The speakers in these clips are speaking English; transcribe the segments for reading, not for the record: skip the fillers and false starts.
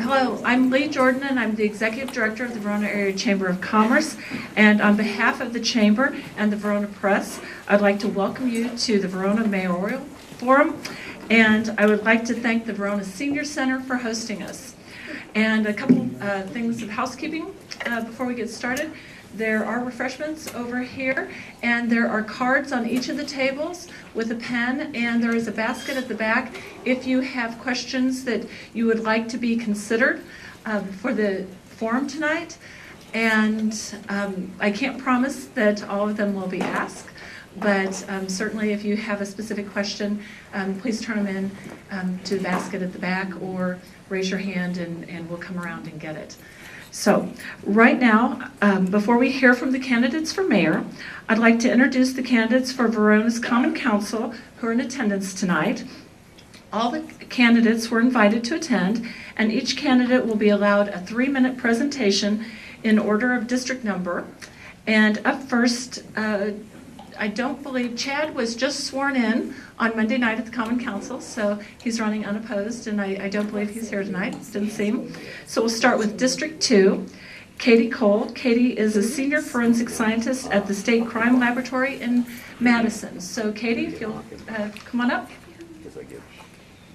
Hello, I'm Lee Jordan, and I'm the Executive Director of the Verona Area Chamber of Commerce. And on behalf of the Chamber and the Verona Press, I'd like to welcome you to the Verona Mayoral Forum. And I would like to thank the Verona Senior Center for hosting us. And a couple things of housekeeping before we get started. There are refreshments over here, and there are cards on each of the tables with a pen, and there is a basket at the back if you have questions that you would like to be considered for the forum tonight. And I can't promise that all of them will be asked, but certainly if you have a specific question, please turn them in to the basket at the back or raise your hand and we'll come around and get it. So right now, before we hear from the candidates for mayor, I'd like to introduce the candidates for Verona's Common Council who are in attendance tonight. All the candidates were invited to attend, and each candidate will be allowed a 3-minute presentation in order of district number. And up first, I don't believe Chad was just sworn in on Monday night at the Common Council, so he's running unopposed, and I don't believe he's here tonight. Didn't see him. So we'll start with District 2, Katie Cole. Katie is a senior forensic scientist at the State Crime Laboratory in Madison. So Katie, if you'll come on up. Because I get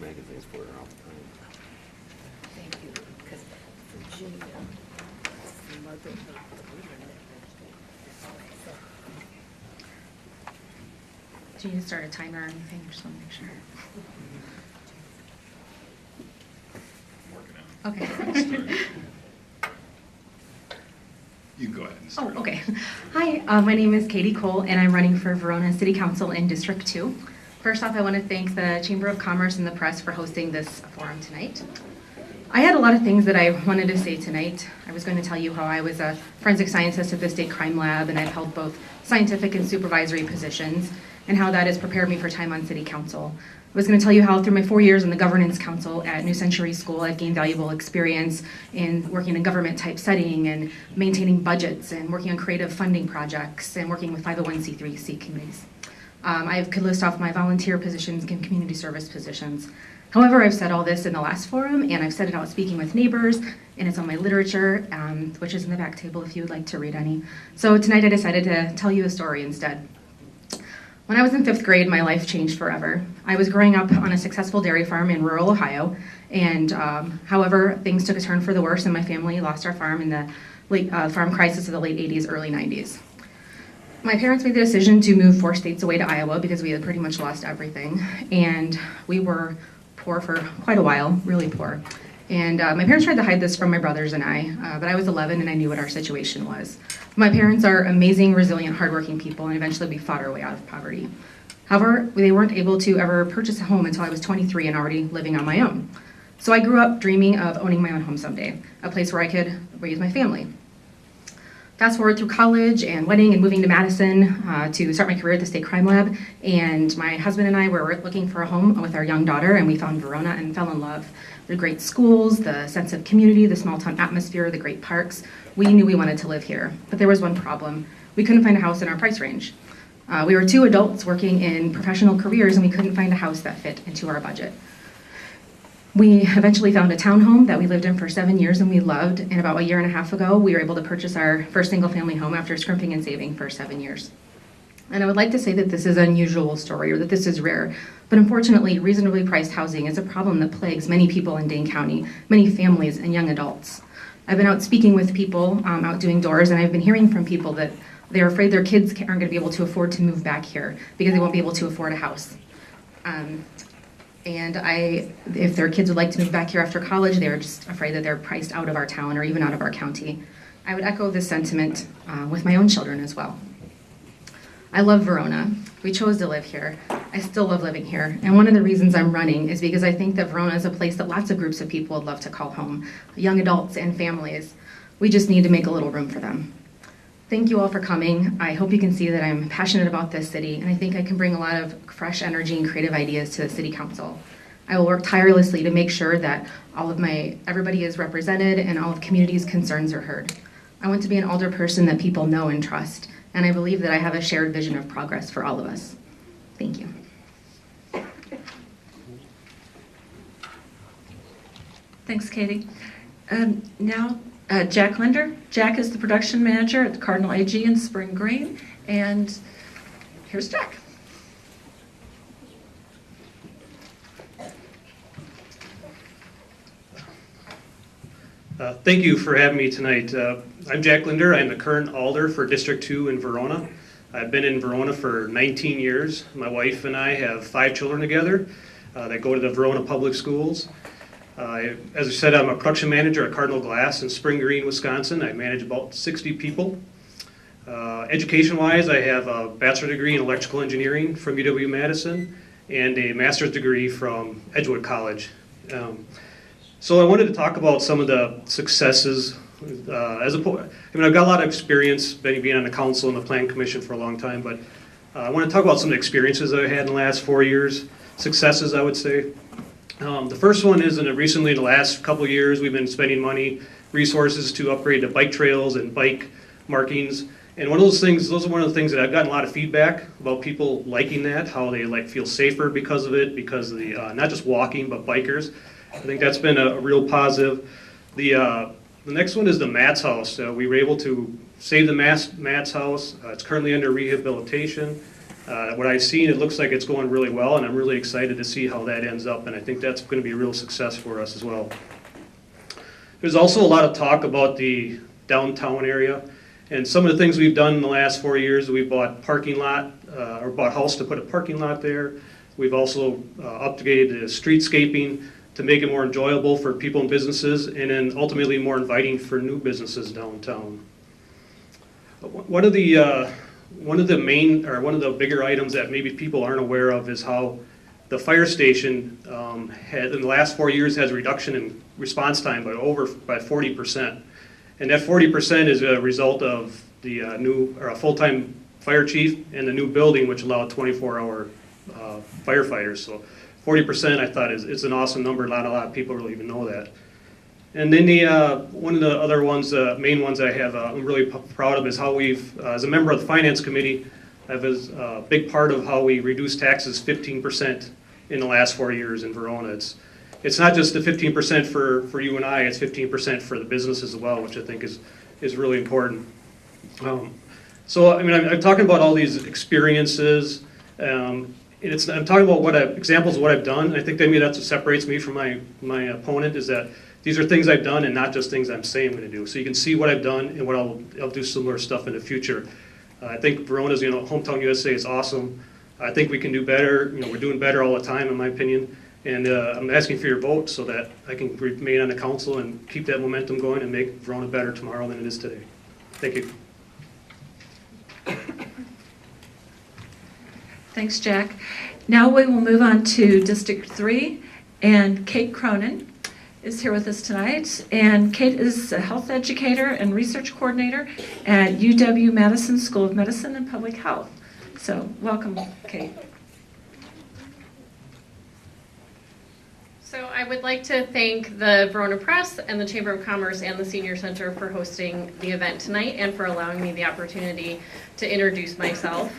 magazines for her all the time. Thank you. Because Virginia, mother. Do you need to start a timer or anything? I just want to make sure. I'm working out. Okay. You can go ahead and start. Oh, okay. Hi, my name is Katie Cole, and I'm running for Verona City Council in District 2. First off, I want to thank the Chamber of Commerce and the press for hosting this forum tonight. I had a lot of things that I wanted to say tonight. I was going to tell you how I was a forensic scientist at the State Crime Lab, and I've held both scientific and supervisory positions, and how that has prepared me for time on City Council. I was going to tell you how through my 4 years in the Governance Council at New Century School, I've gained valuable experience in working in government type setting and maintaining budgets and working on creative funding projects and working with 501c3c committees. I could list off my volunteer positions and community service positions. However, I've said all this in the last forum, and I've said it out speaking with neighbors, and it's on my literature, which is in the back table if you would like to read any. So tonight I decided to tell you a story instead. When I was in 5th grade, my life changed forever. I was growing up on a successful dairy farm in rural Ohio, and however, things took a turn for the worse, and my family lost our farm in the late farm crisis of the late 80s, early 90s. My parents made the decision to move 4 states away to Iowa because we had pretty much lost everything, and we were poor for quite a while, really poor. And my parents tried to hide this from my brothers and I, but I was 11 and I knew what our situation was. My parents are amazing, resilient, hardworking people, and eventually we fought our way out of poverty. However, they weren't able to ever purchase a home until I was 23 and already living on my own. So I grew up dreaming of owning my own home someday, a place where I could raise my family. Fast forward through college and wedding and moving to Madison to start my career at the State Crime Lab, and my husband and I were looking for a home with our young daughter, and we found Verona and fell in love. The great schools, the sense of community, the small town atmosphere, the great parks. We knew we wanted to live here, but there was one problem. We couldn't find a house in our price range. We were 2 adults working in professional careers, and we couldn't find a house that fit into our budget. We eventually found a townhome that we lived in for 7 years and we loved, and about a year and a half ago, we were able to purchase our first single-family home after scrimping and saving for 7 years. And I would like to say that this is an unusual story or that this is rare, but unfortunately, reasonably priced housing is a problem that plagues many people in Dane County, many families and young adults. I've been out speaking with people, out doing doors, and I've been hearing from people that they're afraid their kids aren't going to be able to afford to move back here because they won't be able to afford a house. And if their kids would like to move back here after college, they're just afraid that they're priced out of our town or even out of our county. I would echo this sentiment with my own children as well. I love Verona. We chose to live here. I still love living here. And one of the reasons I'm running is because I think that Verona is a place that lots of groups of people would love to call home, young adults and families. We just need to make a little room for them. Thank you all for coming. I hope you can see that I'm passionate about this city, and I think I can bring a lot of fresh energy and creative ideas to the City Council. I will work tirelessly to make sure that everybody is represented and all of community's concerns are heard. I want to be an alder person that people know and trust, and I believe that I have a shared vision of progress for all of us. Thank you. Thanks, Katie. Now, Jack Linder. Jack is the production manager at the Cardinal AG in Spring Green. And here's Jack. Thank you for having me tonight. I'm Jack Linder. I'm the current alder for District 2 in Verona. I've been in Verona for 19 years. My wife and I have 5 children together that go to the Verona Public Schools. As I said, I'm a production manager at Cardinal Glass in Spring Green, Wisconsin. I manage about 60 people. Education-wise, I have a bachelor's degree in electrical engineering from UW-Madison and a master's degree from Edgewood College. So I wanted to talk about some of the successes. I've got a lot of experience being on the council and the plan commission for a long time, but I want to talk about some of the experiences that I had in the last 4 years, successes, I would say. The first one is recently, in the last couple of years, we've been spending money, resources to upgrade the bike trails and bike markings. And those are one of the things that I've gotten a lot of feedback about, people liking that, how they feel safer because of it, because of the, not just walking, but bikers. I think that's been a real positive. The next one is the Matt's house. We were able to save the Matt's house. It's currently under rehabilitation. What I've seen, it looks like it's going really well, and I'm really excited to see how that ends up, and I think that's going to be a real success for us as well. There's also a lot of talk about the downtown area, and some of the things we've done in the last 4 years, we bought parking lot, or bought a house to put a parking lot there. We've also upgraded the streetscaping to make it more enjoyable for people and businesses, and then ultimately more inviting for new businesses downtown. One of the bigger items that maybe people aren't aware of is how the fire station had, in the last 4 years, has a reduction in response time by 40%. And that 40% is a result of the a full-time fire chief and the new building, which allowed 24-hour firefighters. So 40%, I thought, is an awesome number. Not a lot of people really even know that. And then one of the other ones, main ones I have, I'm really proud of, is how we've, as a member of the Finance Committee, I've a big part of how we reduced taxes 15% in the last 4 years in Verona. It's not just the 15% for you and I, it's 15% for the business as well, which I think is really important. So, I'm talking about all these experiences, I'm talking about examples of what I've done. I think maybe that's what separates me from my opponent, is that these are things I've done and not just things I'm saying I'm going to do. So you can see what I've done and what I'll do similar stuff in the future. I think Verona's, Hometown USA is awesome. I think we can do better. We're doing better all the time, in my opinion. And I'm asking for your vote so that I can remain on the council and keep that momentum going and make Verona better tomorrow than it is today. Thank you. Thanks, Jack. Now we will move on to District 3, and Kate Cronin is here with us tonight. And Kate is a health educator and research coordinator at UW-Madison School of Medicine and Public Health. So welcome, Kate. So I would like to thank the Verona Press and the Chamber of Commerce and the Senior Center for hosting the event tonight and for allowing me the opportunity to introduce myself.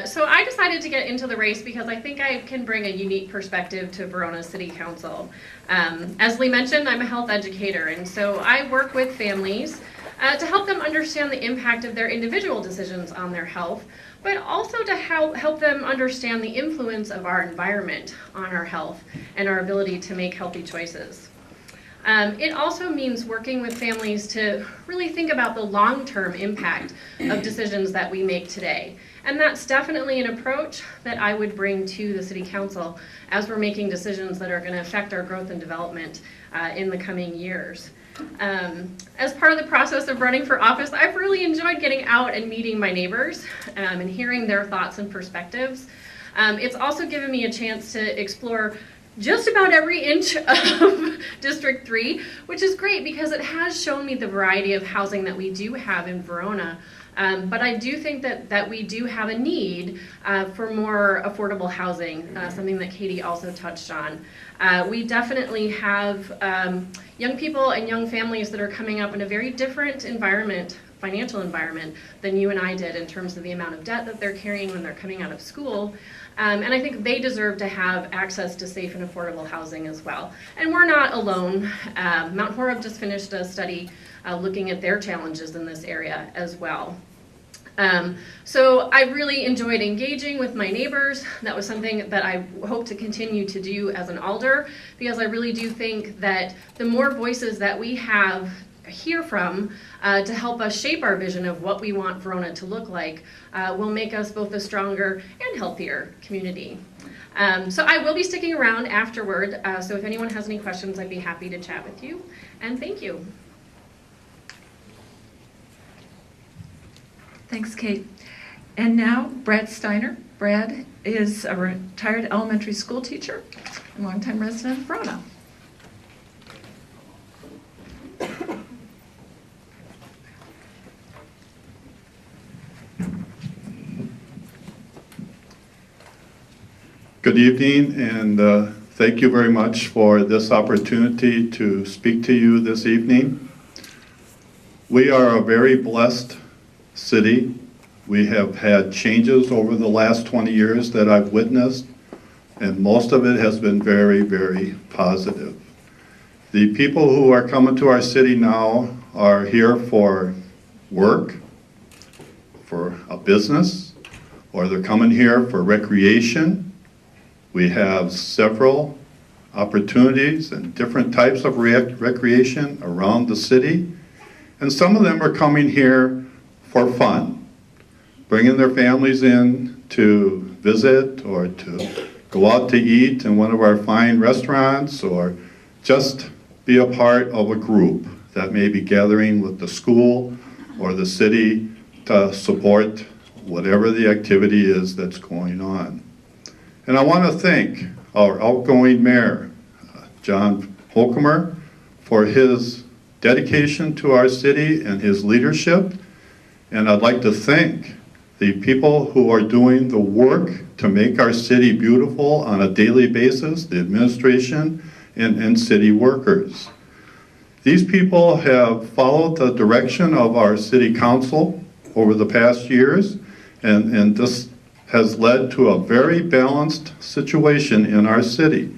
So I decided to get into the race because I think I can bring a unique perspective to Verona City Council. As Lee mentioned, I'm a health educator, and so I work with families to help them understand the impact of their individual decisions on their health, but also to help them understand the influence of our environment on our health and our ability to make healthy choices. It also means working with families to really think about the long-term impact of decisions that we make today. And that's definitely an approach that I would bring to the City Council as we're making decisions that are going to affect our growth and development in the coming years. As part of the process of running for office, I've really enjoyed getting out and meeting my neighbors and hearing their thoughts and perspectives. It's also given me a chance to explore just about every inch of District 3, which is great because it has shown me the variety of housing that we do have in Verona. But I do think that we do have a need for more affordable housing, something that Katie also touched on. We definitely have young people and young families that are coming up in a very different environment, financial environment, than you and I did in terms of the amount of debt that they're carrying when they're coming out of school. And I think they deserve to have access to safe and affordable housing as well. And we're not alone. Mount Horeb just finished a study looking at their challenges in this area as well. So I really enjoyed engaging with my neighbors. That was something that I hope to continue to do as an alder, because I really do think that the more voices that we hear from to help us shape our vision of what we want Verona to look like will make us both a stronger and healthier community. So I will be sticking around afterward, so if anyone has any questions, I'd be happy to chat with you, and thank you. Thanks, Kate. And now, Brad Steiner. Brad is a retired elementary school teacher and longtime resident of Verona. Good evening, and thank you very much for this opportunity to speak to you this evening. We are a very blessed city. We have had changes over the last 20 years that I've witnessed, and most of it has been very, very positive. The people who are coming to our city now are here for work, for a business, or they're coming here for recreation. We have several opportunities and different types of recreation around the city, and some of them are coming here for fun, bringing their families in to visit or to go out to eat in one of our fine restaurants, or just be a part of a group that may be gathering with the school or the city to support whatever the activity is that's going on. And I want to thank our outgoing mayor, John Holcomer, for his dedication to our city and his leadership. And I'd like to thank the people who are doing the work to make our city beautiful on a daily basis, the administration and city workers. These people have followed the direction of our city council over the past years, and this has led to a very balanced situation in our city.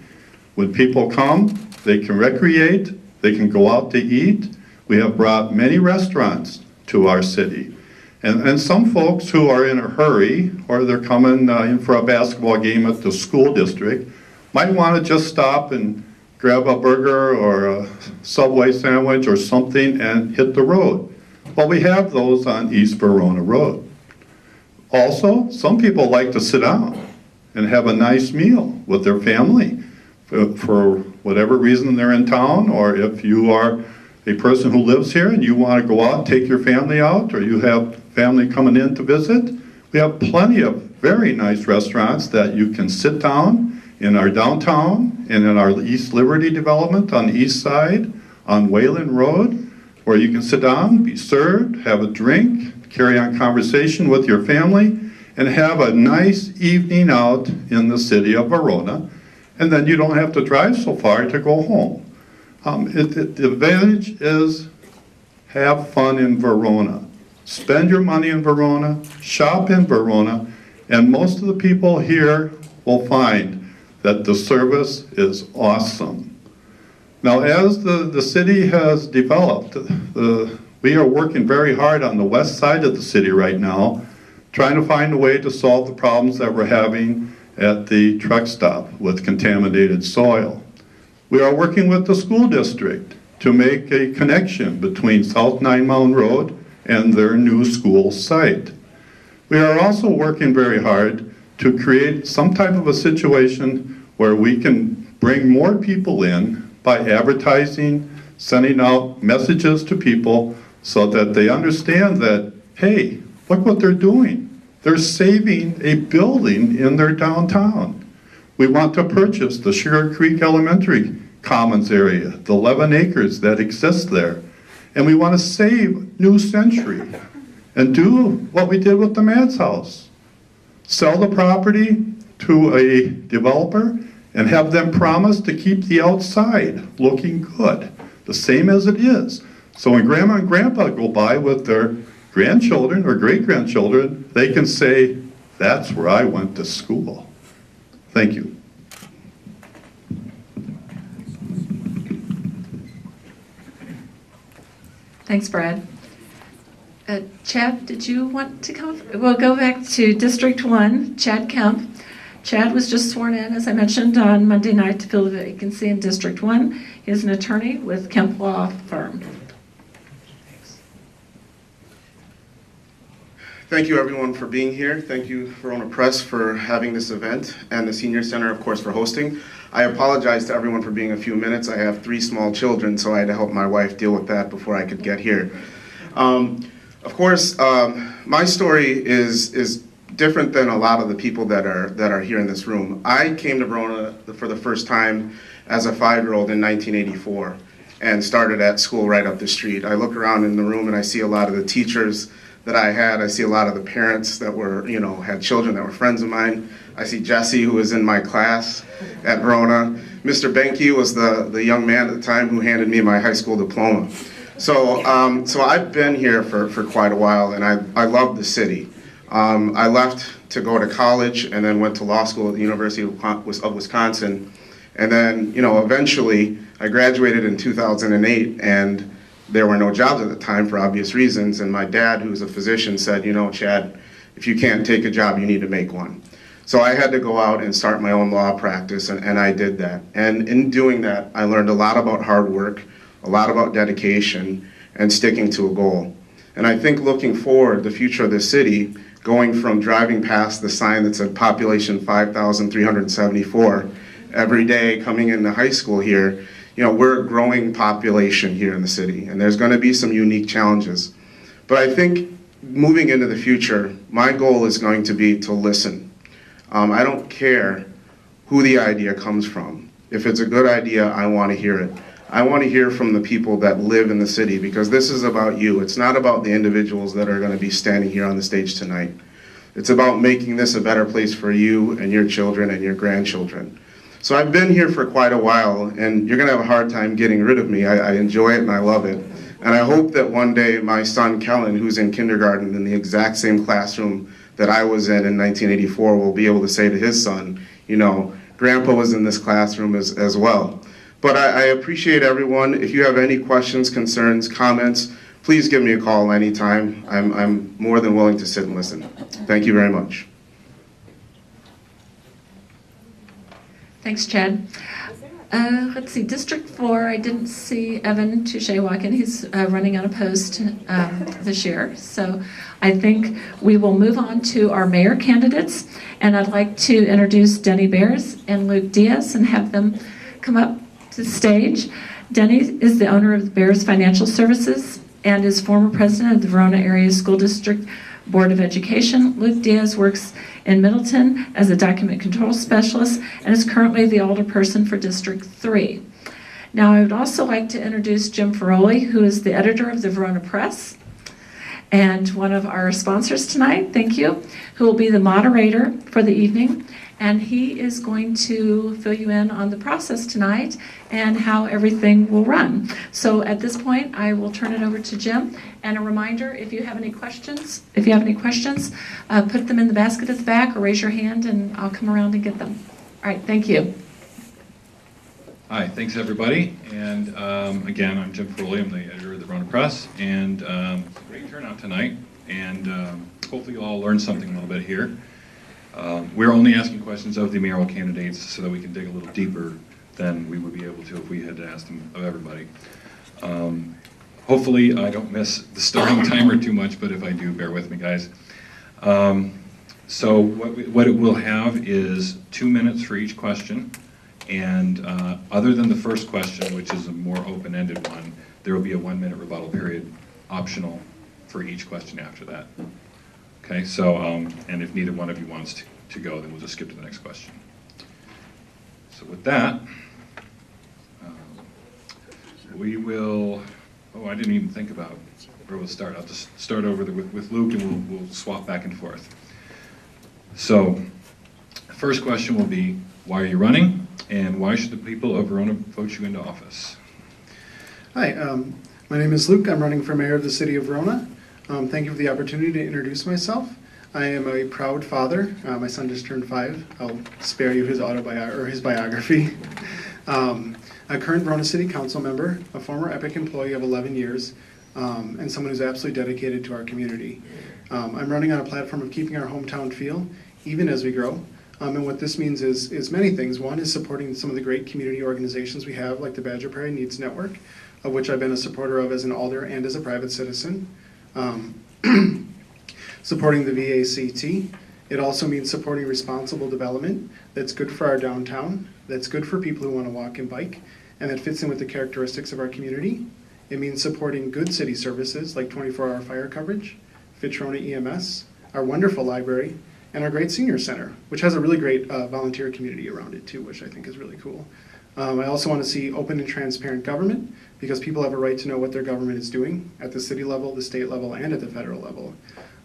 When people come, they can recreate, they can go out to eat. We have brought many restaurants to our city. And some folks who are in a hurry, or they're coming in for a basketball game at the school district, might want to just stop and grab a burger or a Subway sandwich or something and hit the road. Well, we have those on East Verona Road. Also, some people like to sit down and have a nice meal with their family for whatever reason they're in town, or if you are a person who lives here and you want to go out, take your family out, or you have family coming in to visit, we have plenty of very nice restaurants that you can sit down in our downtown and in our East Liberty development on the east side on Wayland Road, where you can sit down, be served, have a drink, carry on conversation with your family, and have a nice evening out in the city of Verona, and then you don't have to drive so far to go home. The advantage is have fun in Verona. Spend your money in Verona, shop in Verona, and most of the people here will find that the service is awesome. Now, as the city has developed, we are working very hard on the west side of the city right now, trying to find a way to solve the problems that we're having at the truck stop with contaminated soil. We are working with the school district to make a connection between South Nine Mound Road and their new school site. We are also working very hard to create some type of a situation where we can bring more people in by advertising, sending out messages to people so that they understand that, hey, look what they're doing. They're saving a building in their downtown. We want to purchase the Sugar Creek Elementary Commons area, the 11 acres that exists there. And we want to save New Century and do what we did with the Mads House. Sell the property to a developer and have them promise to keep the outside looking good, the same as it is. So when Grandma and Grandpa go by with their grandchildren or great-grandchildren, they can say, that's where I went to school. Thank you. Thanks, Brad. Chad, did you want to come? We'll go back to District 1, Chad Kemp. Chad was just sworn in, as I mentioned, on Monday night to fill the vacancy in District 1. He is an attorney with Kemp Law Firm. Thank you, everyone, for being here. Thank you, Verona Press, for having this event, and the Senior Center, of course, for hosting. I apologize to everyone for being a few minutes. I have 3 small children, so I had to help my wife deal with that before I could get here. Of course, my story is different than a lot of the people that are here in this room. I came to Verona for the first time as a 5-year-old in 1984 and started at school right up the street. I look around in the room and I see a lot of the teachers that I had. I see a lot of the parents that were, had children that were friends of mine. I see Jesse, who was in my class at Verona. Mr. Benke was the young man at the time who handed me my high school diploma. So I've been here for quite a while, and I love the city. I left to go to college and then went to law school at the University of Wisconsin. And then, eventually I graduated in 2008, and there were no jobs at the time for obvious reasons. And my dad, who's a physician, said, Chad, if you can't take a job, you need to make one. So I had to go out and start my own law practice, and I did that. And in doing that, I learned a lot about hard work, a lot about dedication, and sticking to a goal. And I think looking forward, the future of this city, going from driving past the sign that said population 5,374 every day coming into high school here, we're a growing population here in the city, and there's going to be some unique challenges. But I think moving into the future, my goal is going to be to listen. I don't care who the idea comes from. If it's a good idea, I want to hear it. I want to hear from the people that live in the city, because this is about you. It's not about the individuals that are going to be standing here on the stage tonight. It's about making this a better place for you and your children and your grandchildren. So I've been here for quite a while, and you're going to have a hard time getting rid of me. I enjoy it and I love it. And I hope that one day my son Kellen, who's in kindergarten in the exact same classroom that I was in 1984, will be able to say to his son, Grandpa was in this classroom as well. But I appreciate everyone. If you have any questions, concerns, comments, please give me a call anytime. I'm more than willing to sit and listen. Thank you very much. Thanks, Chad. Let's see, District 4, I didn't see Evan Touche-Wacken. He's running unopposed this year. So I think we will move on to our mayor candidates. And I'd like to introduce Denny Bears and Luke Diaz and have them come up to the stage. Denny is the owner of the Bears Financial Services and is former president of the Verona Area School District Board of Education. Luke Diaz works in Middleton as a document control specialist and is currently the alderperson for District 3. Now I would also like to introduce Jim Ferroli, who is the editor of the Verona Press and one of our sponsors tonight, thank you, who will be the moderator for the evening. And he is going to fill you in on the process tonight and how everything will run. So at this point, I will turn it over to Jim. And a reminder, if you have any questions, put them in the basket at the back or raise your hand and I'll come around and get them. All right, thank you. Hi, thanks everybody. And again, I'm Jim Ferroli. I'm the editor of the Verona Press. And it's a great turnout tonight. And hopefully you'll all learn something a little bit here. We're only asking questions of the mayoral candidates so that we can dig a little deeper than we would be able to if we had to ask them of everybody. Hopefully I don't miss the starting timer too much, but if I do, bear with me, guys. So what it will have is 2 minutes for each question, and other than the first question, which is a more open-ended one, there will be a 1-minute rebuttal period optional for each question after that. Okay, so, and if neither one of you wants to go, then we'll just skip to the next question. So with that, we will, I didn't even think about where we'll start. I'll just start over with Luke and we'll swap back and forth. So, first question will be, why are you running? And why should the people of Verona vote you into office? Hi, my name is Luke. I'm running for mayor of the city of Verona. Thank you for the opportunity to introduce myself. I am a proud father. My son just turned 5. I'll spare you his biography. A current Verona City Council member, a former EPIC employee of 11 years, and someone who's absolutely dedicated to our community. I'm running on a platform of keeping our hometown feel, even as we grow. And what this means is many things. One is supporting some of the great community organizations we have, like the Badger Prairie Needs Network, of which I've been a supporter of as an alder and as a private citizen. Supporting the VACT. It also means supporting responsible development that's good for our downtown, that's good for people who want to walk and bike, and that fits in with the characteristics of our community. It means supporting good city services like 24-hour fire coverage, Fitrona EMS, our wonderful library, and our great senior center, which has a really great volunteer community around it too, which I think is really cool. I also want to see open and transparent government because people have a right to know what their government is doing at the city level, the state level, and at the federal level.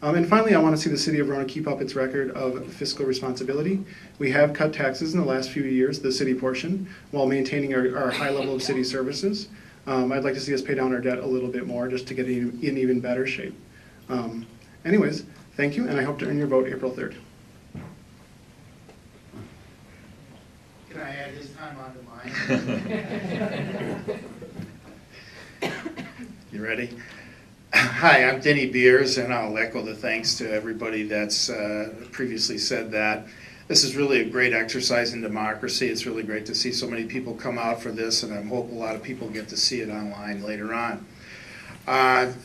And finally, I want to see the city of Verona keep up its record of fiscal responsibility. We have cut taxes in the last few years, the city portion, while maintaining our high level of city services. I'd like to see us pay down our debt a little bit more just to get in even better shape. Anyways, thank you, and I hope to earn your vote April 3rd. Can I add his time onto mine? You ready? Hi, I'm Denny Beers, and I'll echo the thanks to everybody that's previously said that. This is really a great exercise in democracy. It's really great to see so many people come out for this, and I hope a lot of people get to see it online later on.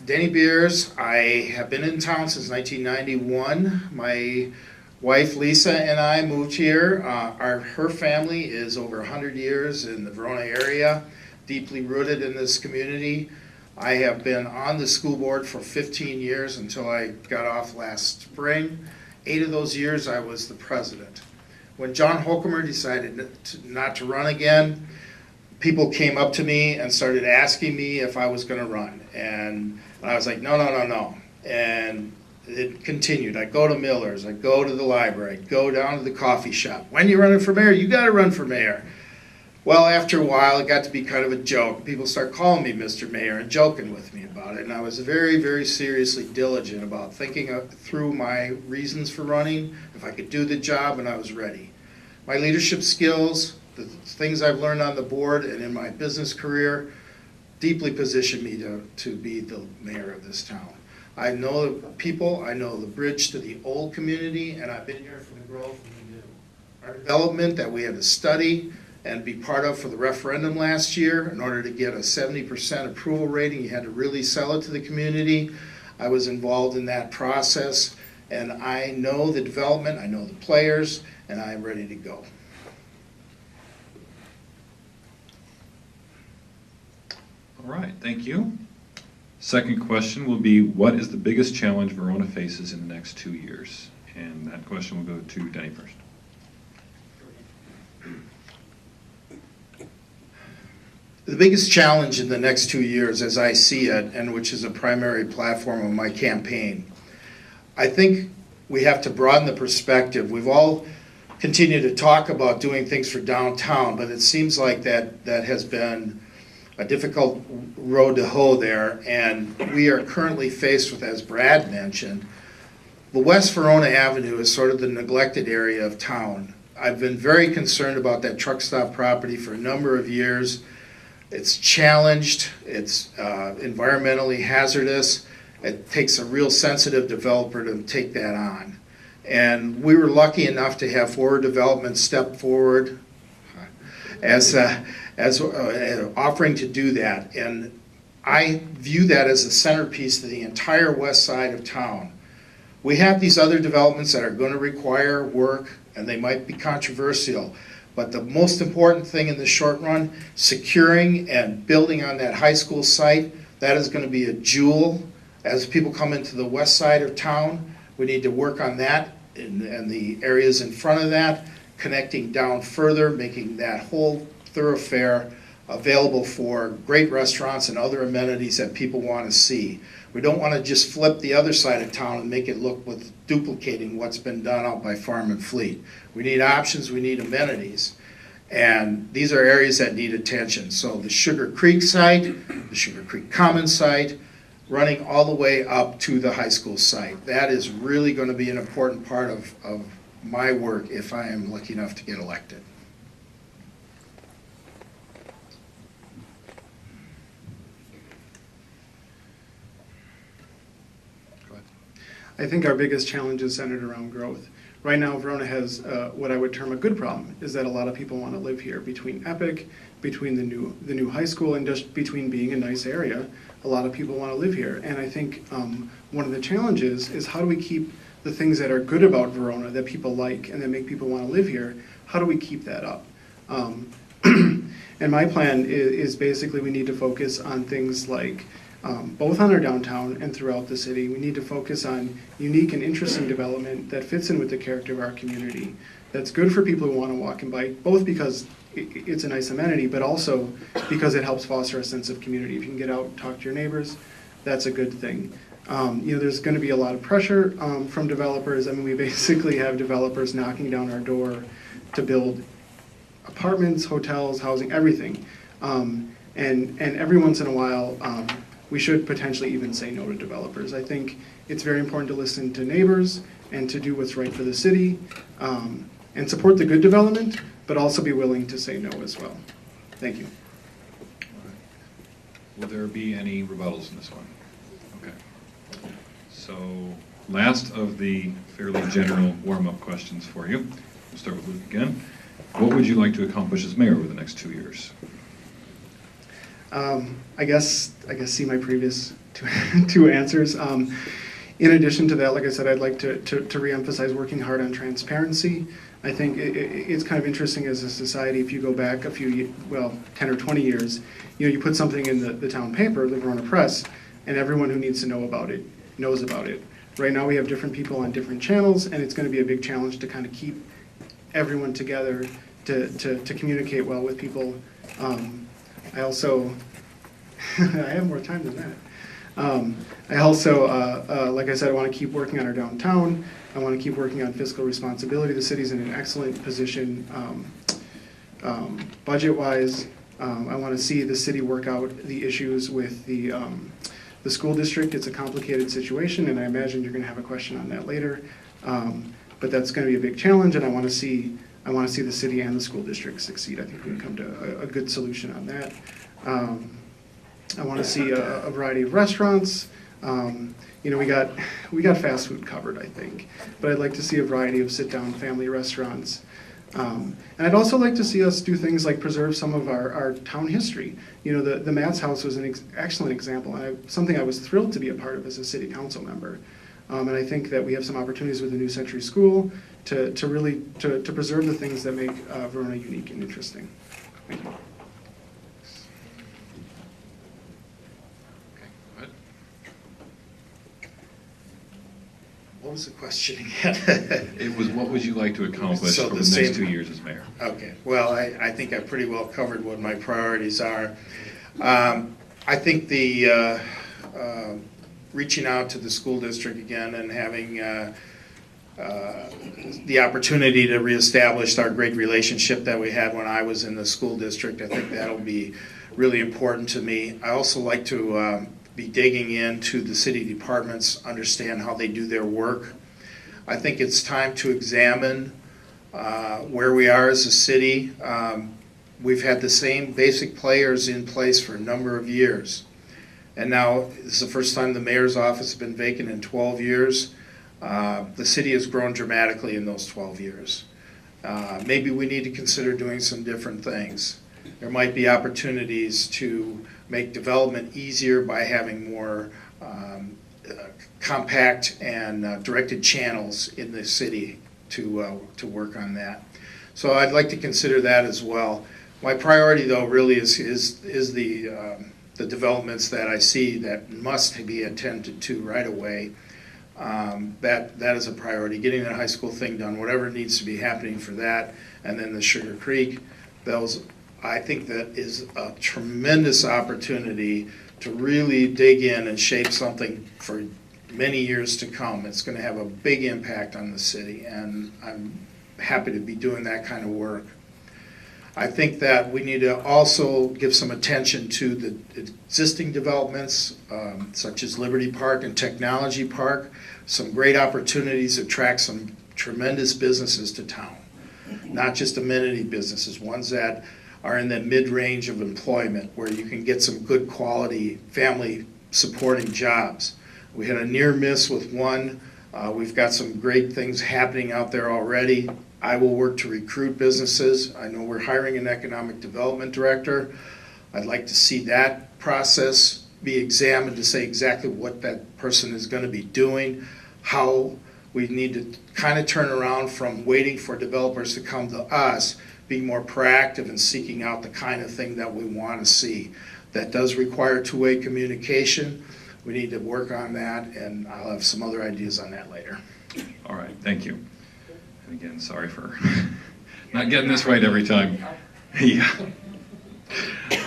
Denny Beers, I have been in town since 1991. My wife Lisa and I moved here. Her family is over 100 years in the Verona area, deeply rooted in this community. I have been on the school board for 15 years until I got off last spring. 8 of those years I was the president. When John Holcomer decided not to run again, people came up to me and started asking me if I was going to run. And I was like, no. And it continued. I'd go to Miller's, I'd go to the library, I'd go down to the coffee shop. When you running for mayor? You got to run for mayor. Well, after a while, it got to be kind of a joke. People start calling me Mr. Mayor and joking with me about it. And I was very, very seriously diligent about thinking through my reasons for running, if I could do the job, and I was ready. My leadership skills, the things I've learned on the board and in my business career, deeply positioned me to be the mayor of this town. I know the people, I know the bridge to the old community, and I've been here for the growth and the new. Our development that we had to study and be part of for the referendum last year. In order to get a 70% approval rating, you had to really sell it to the community. I was involved in that process, and I know the development, I know the players, and I'm ready to go. All right, thank you. Second question will be, what is the biggest challenge Verona faces in the next 2 years? And that question will go to Denny first. The biggest challenge in the next 2 years, as I see it, and which is a primary platform of my campaign, I think we have to broaden the perspective. We've all continued to talk about doing things for downtown, but it seems like that has been a difficult road to hoe there, and we are currently faced with, as Brad mentioned, the West Verona Avenue is sort of the neglected area of town. I've been very concerned about that truck stop property for a number of years. It's challenged, it's environmentally hazardous. It takes a real sensitive developer to take that on. And we were lucky enough to have Forward Development step forward as offering to do that. And I view that as a centerpiece to the entire west side of town. We have these other developments that are going to require work, and they might be controversial. But the most important thing in the short run, securing and building on that high school site, that is going to be a jewel. As people come into the west side of town, we need to work on that and the areas in front of that, connecting down further, making that whole thoroughfare available for great restaurants and other amenities that people want to see. We don't want to just flip the other side of town and make it look with duplicating what's been done out by Farm and Fleet. We need options, we need amenities. And these are areas that need attention. So the Sugar Creek site, the Sugar Creek Common site, running all the way up to the high school site. That is really going to be an important part of my work if I am lucky enough to get elected. Go ahead. I think our biggest challenge is centered around growth. Right now, Verona has what I would term a good problem, is that a lot of people want to live here. Between Epic, between the new high school, and just between being a nice area, a lot of people want to live here. And I think one of the challenges is how do we keep the things that are good about Verona, that people like, and that make people want to live here, how do we keep that up? And my plan is basically we need to focus on things like both on our downtown and throughout the city. We need to focus on unique and interesting development that fits in with the character of our community, that's good for people who want to walk and bike, both because it's a nice amenity, but also because it helps foster a sense of community. If you can get out and talk to your neighbors, that's a good thing. There's going to be a lot of pressure from developers. I mean, we basically have developers knocking down our door to build apartments, hotels, housing, everything. And every once in a while, we should potentially even say no to developers. I think it's very important to listen to neighbors and to do what's right for the city and support the good development, but also be willing to say no as well. Thank you. All right. Will there be any rebuttals in this one? Okay. So last of the fairly general warm-up questions for you. We'll start with Luke again. What would you like to accomplish as mayor over the next 2 years? I guess see my previous two answers. In addition to that, like I said, I'd like to reemphasize working hard on transparency. I think it's kind of interesting as a society, if you go back a few, 10 or 20 years, you put something in the town paper, the Verona Press, and everyone who needs to know about it knows about it. Right now we have different people on different channels, and it's going to be a big challenge to kind of keep everyone together to communicate well with people. I also, I have more time than that. I also, like I said, I want to keep working on our downtown. I want to keep working on fiscal responsibility. The city's in an excellent position budget-wise. I want to see the city work out the issues with the school district. It's a complicated situation, and I imagine you're going to have a question on that later. But that's going to be a big challenge, and I want to see the city and the school district succeed. I think we can come to a good solution on that. I want to see a variety of restaurants. We got fast food covered, I think, but I'd like to see a variety of sit-down family restaurants. And I'd also like to see us do things like preserve some of our town history. The Matt's House was an excellent example, and something I was thrilled to be a part of as a city council member. And I think that we have some opportunities with the New Century School to really preserve the things that make Verona unique and interesting. Thank you. Okay, go ahead. What was the question again? It was, what would you like to accomplish So over the the next same- 2 years as mayor? Okay, well, I think I pretty well covered what my priorities are. I think the reaching out to the school district again and having the opportunity to reestablish our great relationship that we had when I was in the school district, I think that'll be really important to me. I also like to be digging into the city departments, understand how they do their work. I think it's time to examine where we are as a city. We've had the same basic players in place for a number of years. And now this is the first time the mayor's office has been vacant in 12 years. The city has grown dramatically in those 12 years. Maybe we need to consider doing some different things. There might be opportunities to make development easier by having more compact and directed channels in the city to work on that. So I'd like to consider that as well. My priority, though, really is the developments that I see that must be attended to right away. That is a priority. Getting that high school thing done, whatever needs to be happening for that, and then the Sugar Creek, I think that is a tremendous opportunity to really dig in and shape something for many years to come. It's going to have a big impact on the city, and I'm happy to be doing that kind of work. I think that we need to also give some attention to the existing developments, such as Liberty Park and Technology Park, some great opportunities to attract some tremendous businesses to town, not just amenity businesses, ones that are in the mid-range of employment where you can get some good quality family supporting jobs. We had a near miss with one. We've got some great things happening out there already. I will work to recruit businesses. I know we're hiring an economic development director. I'd like to see that process be examined to say exactly what that person is going to be doing, how we need to kind of turn around from waiting for developers to come to us, being more proactive and seeking out the kind of thing that we want to see. That does require two-way communication. We need to work on that, and I'll have some other ideas on that later. All right, thank you. And again, sorry for not getting this right every time. Yeah.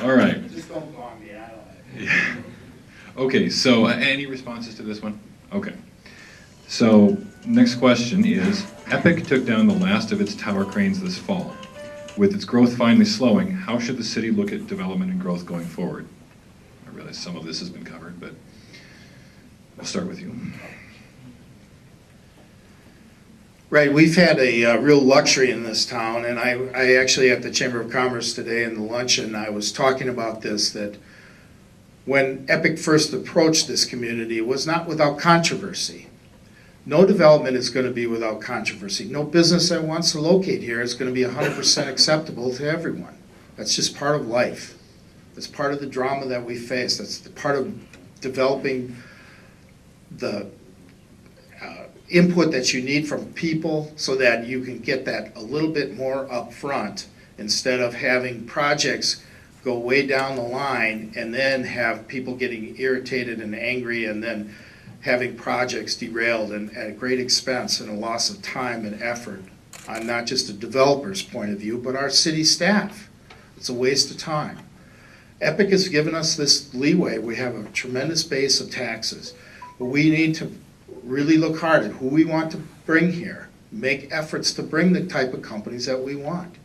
All right. Just don't go on me, I don't like it. Yeah. Okay, so any responses to this one? Okay. So next question is, Epic took down the last of its tower cranes this fall. With its growth finally slowing, how should the city look at development and growth going forward? I realize some of this has been covered, but we'll start with you. Right, we've had a real luxury in this town, and I actually at the Chamber of Commerce today in the luncheon, I was talking about this, that when Epic first approached this community, it was not without controversy. No development is going to be without controversy. No business that wants to locate here is going to be 100% acceptable to everyone. That's just part of life. That's part of the drama that we face. That's the part of developing the input that you need from people so that you can get that a little bit more up front instead of having projects go way down the line and then have people getting irritated and angry and then having projects derailed and at great expense and a loss of time and effort on not just the developer's point of view, but our city staff. It's a waste of time. Epic has given us this leeway. We have a tremendous base of taxes, but we need to really look hard at who we want to bring here, make efforts to bring the type of companies that we want,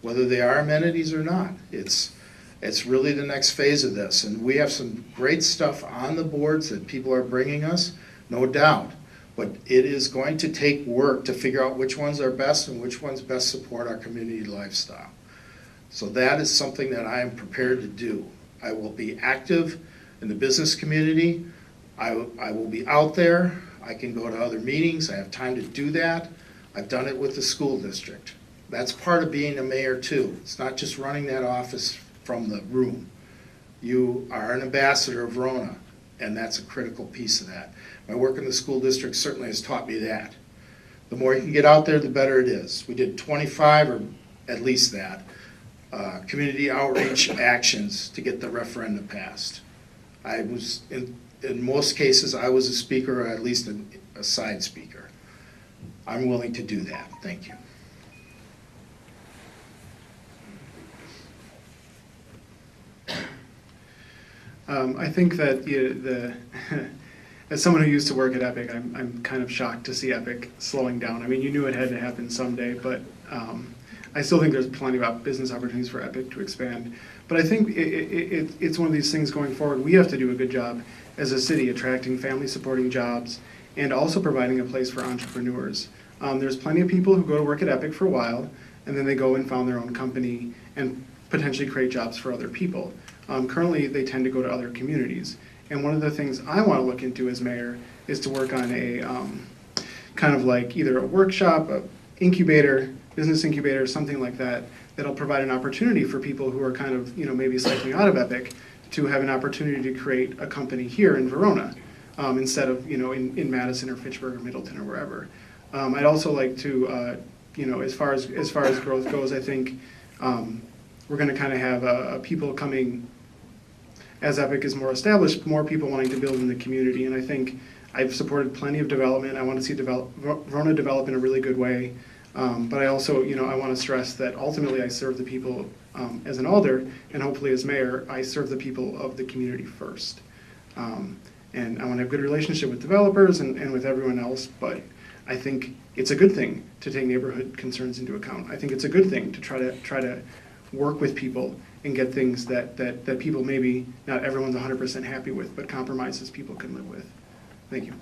whether they are amenities or not. It's really the next phase of this, and we have some great stuff on the boards that people are bringing us, no doubt, but it is going to take work to figure out which ones are best and which ones best support our community lifestyle. So that is something that I am prepared to do. I will be active in the business community. I will be out there. I can go to other meetings. I have time to do that. I've done it with the school district. That's part of being a mayor too. It's not just running that office from the room. You are an ambassador of Verona, and that's a critical piece of that. My work in the school district certainly has taught me that. The more you can get out there, the better it is. We did 25, or at least that, community outreach actions to get the referendum passed. I was, in most cases, I was a speaker, or at least a side speaker. I'm willing to do that. Thank you. I think that as someone who used to work at Epic, I'm kind of shocked to see Epic slowing down. I mean, you knew it had to happen someday, but I still think there's plenty of business opportunities for Epic to expand. But I think it's one of these things going forward. We have to do a good job as a city attracting family-supporting jobs and also providing a place for entrepreneurs. There's plenty of people who go to work at Epic for a while, and then they go and found their own company and potentially create jobs for other people. Currently, they tend to go to other communities. And one of the things I want to look into as mayor is to work on a kind of like either a workshop, a incubator, business incubator, something like that, that'll provide an opportunity for people who are kind of, maybe cycling out of Epic to have an opportunity to create a company here in Verona instead of, in Madison or Fitchburg or Middleton or wherever. I'd also like to, as far as growth goes, I think we're going to kind of have people coming. As Epic is more established, more people wanting to build in the community, and I think I've supported plenty of development. I want to see Verona develop in a really good way, but I also, I want to stress that ultimately I serve the people as an alder, and hopefully as mayor, I serve the people of the community first. And I want to have a good relationship with developers and with everyone else, but I think it's a good thing to take neighborhood concerns into account. I think it's a good thing to try to work with people and get things that people maybe, not everyone's 100% happy with, but compromises people can live with. Thank you.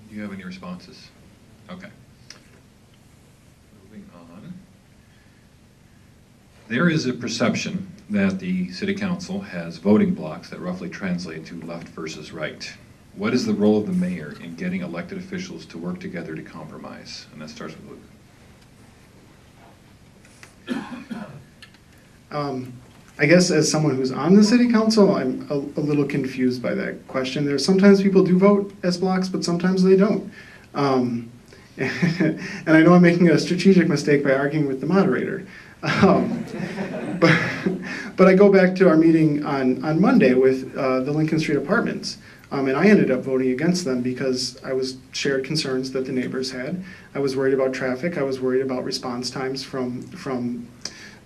Do you have any responses? Okay. Moving on. There is a perception that the City Council has voting blocks that roughly translate to left versus right. What is the role of the mayor in getting elected officials to work together to compromise? And that starts with Luke. I guess as someone who's on the city council, I'm a little confused by that question. There's sometimes people do vote as blocks, but sometimes they don't. And I know I'm making a strategic mistake by arguing with the moderator. But I go back to our meeting on Monday with the Lincoln Street Apartments. And I ended up voting against them because I was shared concerns that the neighbors had. I was worried about traffic. I was worried about response times from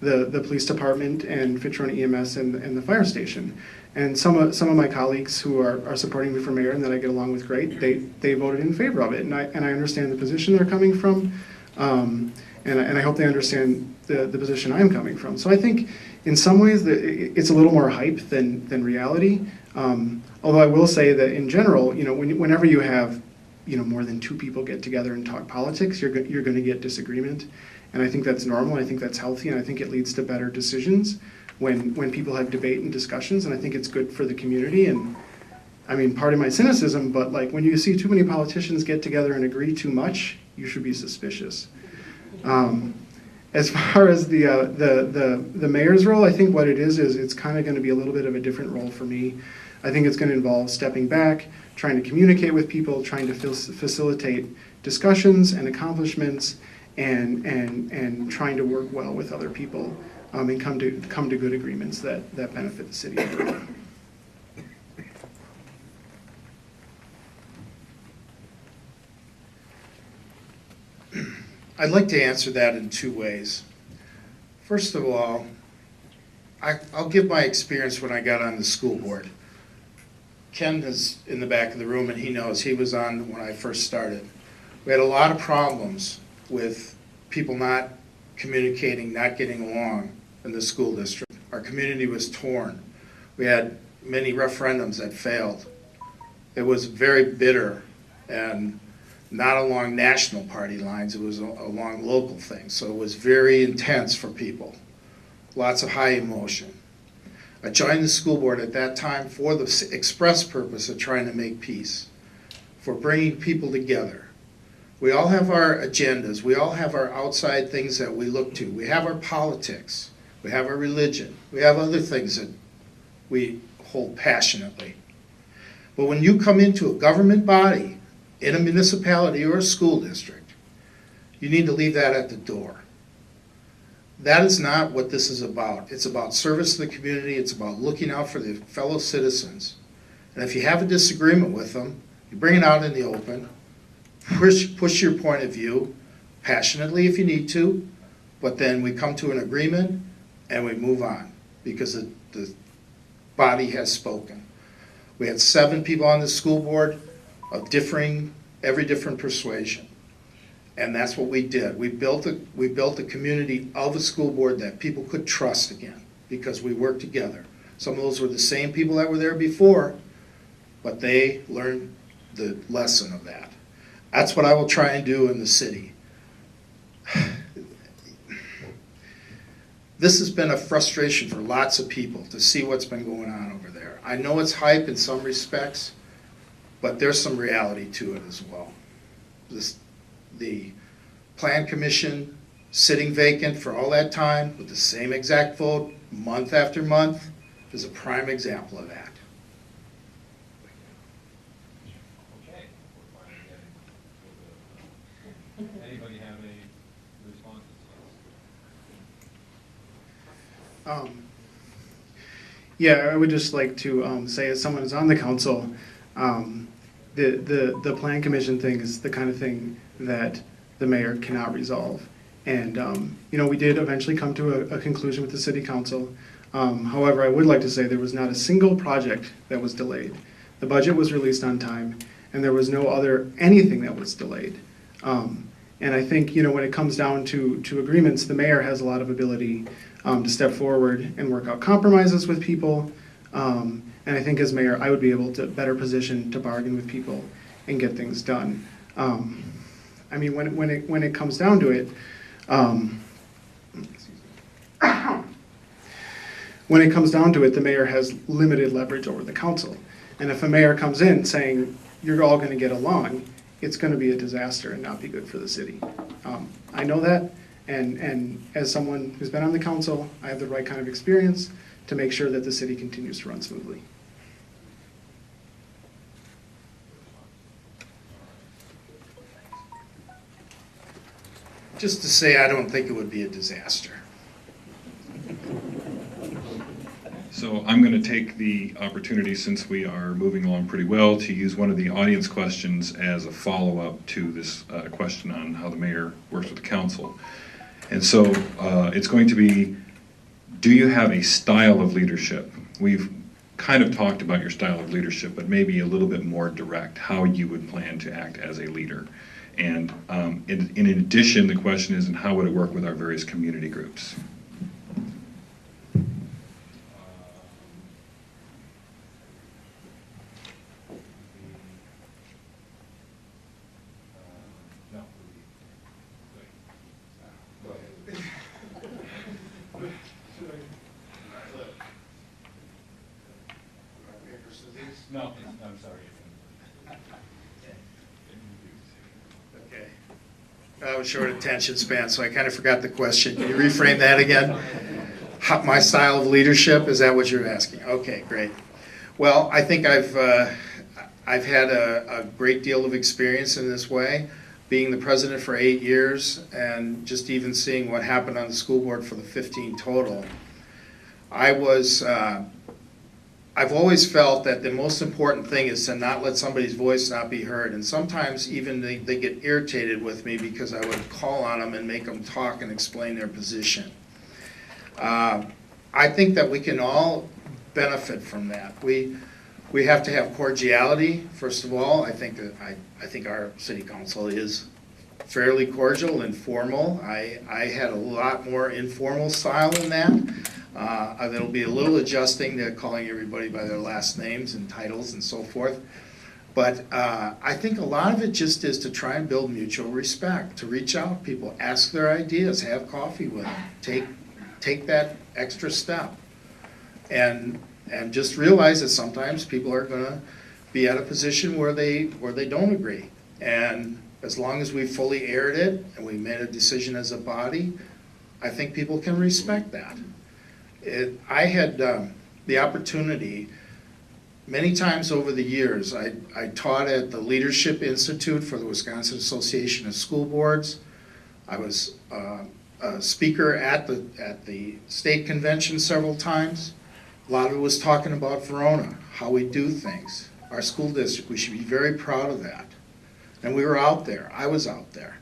the police department and Fitron EMS and the fire station. And some of my colleagues who are supporting me for mayor and that I get along with great, they voted in favor of it. And I understand the position they're coming from. And I hope they understand the position I'm coming from. So I think in some ways it's a little more hype than reality. Although I will say that in general, whenever you have more than two people get together and talk politics, you're going to get disagreement. And I think that's normal. I think that's healthy, and I think it leads to better decisions when people have debate and discussions. And I think it's good for the community. And I mean, pardon my cynicism, but like when you see too many politicians get together and agree too much, you should be suspicious. As far as the mayor's role, I think what it is it's kind of going to be a little bit of a different role for me. I think it's going to involve stepping back, trying to communicate with people, trying to facilitate discussions and accomplishments, and trying to work well with other people and come to good agreements that benefit the city overall. I'd like to answer that in two ways. First of all, I'll give my experience when I got on the school board. Ken is in the back of the room and he knows he was on when I first started. We had a lot of problems with people not communicating, not getting along in the school district. Our community was torn. We had many referendums that failed. It was very bitter and not along national party lines, it was along local things. So it was very intense for people, lots of high emotion. I joined the school board at that time for the express purpose of trying to make peace, for bringing people together. We all have our agendas, we all have our outside things that we look to. We have our politics, we have our religion, we have other things that we hold passionately. But when you come into a government body, in a municipality or a school district, you need to leave that at the door. That is not what this is about. It's about service to the community. It's about looking out for the fellow citizens. And if you have a disagreement with them, you bring it out in the open, push your point of view passionately if you need to, but then we come to an agreement and we move on because the body has spoken. We had 7 people on the school board of every different persuasion. And that's what we did. We built a community of a school board that people could trust again because we worked together. Some of those were the same people that were there before, but they learned the lesson of that. That's what I will try and do in the city. This has been a frustration for lots of people to see what's been going on over there. I know it's hype in some respects, but there's some reality to it as well. The Plan Commission sitting vacant for all that time with the same exact vote month after month is a prime example of that. Anybody have any responses? Yeah, I would just like to say, as someone who's on the council, the Plan Commission thing is the kind of thing that the mayor cannot resolve. And, we did eventually come to a conclusion with the city council. However, I would like to say there was not a single project that was delayed. The budget was released on time, and there was no anything that was delayed. And I think, when it comes down to agreements, the mayor has a lot of ability to step forward and work out compromises with people. And I think as mayor, I would be able to better position to bargain with people and get things done. I mean, when it comes down to it, the mayor has limited leverage over the council. And if a mayor comes in saying, you're all gonna get along, it's gonna be a disaster and not be good for the city. I know that, and as someone who's been on the council, I have the right kind of experience to make sure that the city continues to run smoothly. Just to say, I don't think it would be a disaster. So I'm going to take the opportunity, since we are moving along pretty well, to use one of the audience questions as a follow-up to this question on how the mayor works with the council. And so it's going to be, do you have a style of leadership? We've kind of talked about your style of leadership, but maybe a little bit more direct, how you would plan to act as a leader. And in addition, the question is, and how would it work with our various community groups? No, I'm sorry. Okay. I have a short attention span, so I kind of forgot the question. Can you reframe that again? My style of leadership, is that what you're asking? Okay, great. Well, I think I've had a great deal of experience in this way, being the president for 8 years and just even seeing what happened on the school board for the 15 total. I've always felt that the most important thing is to not let somebody's voice not be heard. And sometimes even they get irritated with me because I would call on them and make them talk and explain their position. I think that we can all benefit from that. We have to have cordiality, first of all. I think our city council is fairly cordial and formal. I had a lot more informal style than that. There'll be a little adjusting to calling everybody by their last names and titles and so forth. But I think a lot of it just is to try and build mutual respect, to reach out to people, ask their ideas, have coffee with them, take that extra step. And just realize that sometimes people are going to be at a position where they don't agree. And as long as we fully aired it and we made a decision as a body, I think people can respect that. I had the opportunity many times over the years. I taught at the Leadership Institute for the Wisconsin Association of School Boards. I was a speaker at the state convention several times. A lot of it was talking about Verona, how we do things. Our school district, we should be very proud of that. And we were out there. I was out there.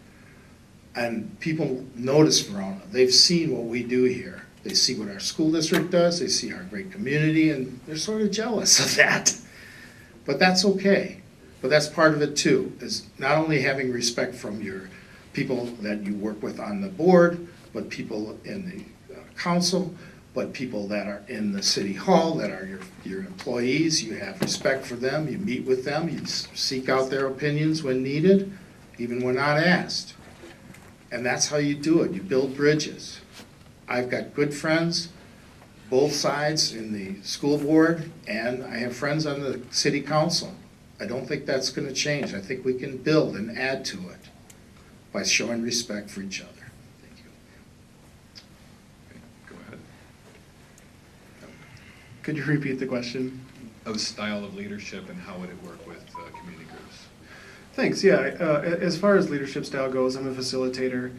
And people notice Verona. They've seen what we do here. They see what our school district does, they see our great community, and they're sort of jealous of that. But that's okay. But that's part of it too, is not only having respect from your people that you work with on the board, but people in the council, but people that are in the city hall, that are your employees. You have respect for them, you meet with them, you seek out their opinions when needed, even when not asked. And that's how you do it, you build bridges. I've got good friends, both sides in the school board, and I have friends on the city council. I don't think that's going to change. I think we can build and add to it by showing respect for each other. Thank you. Okay, go ahead. Could you repeat the question? Of style of leadership and how would it work with community groups? Thanks, yeah. As far as leadership style goes, I'm a facilitator.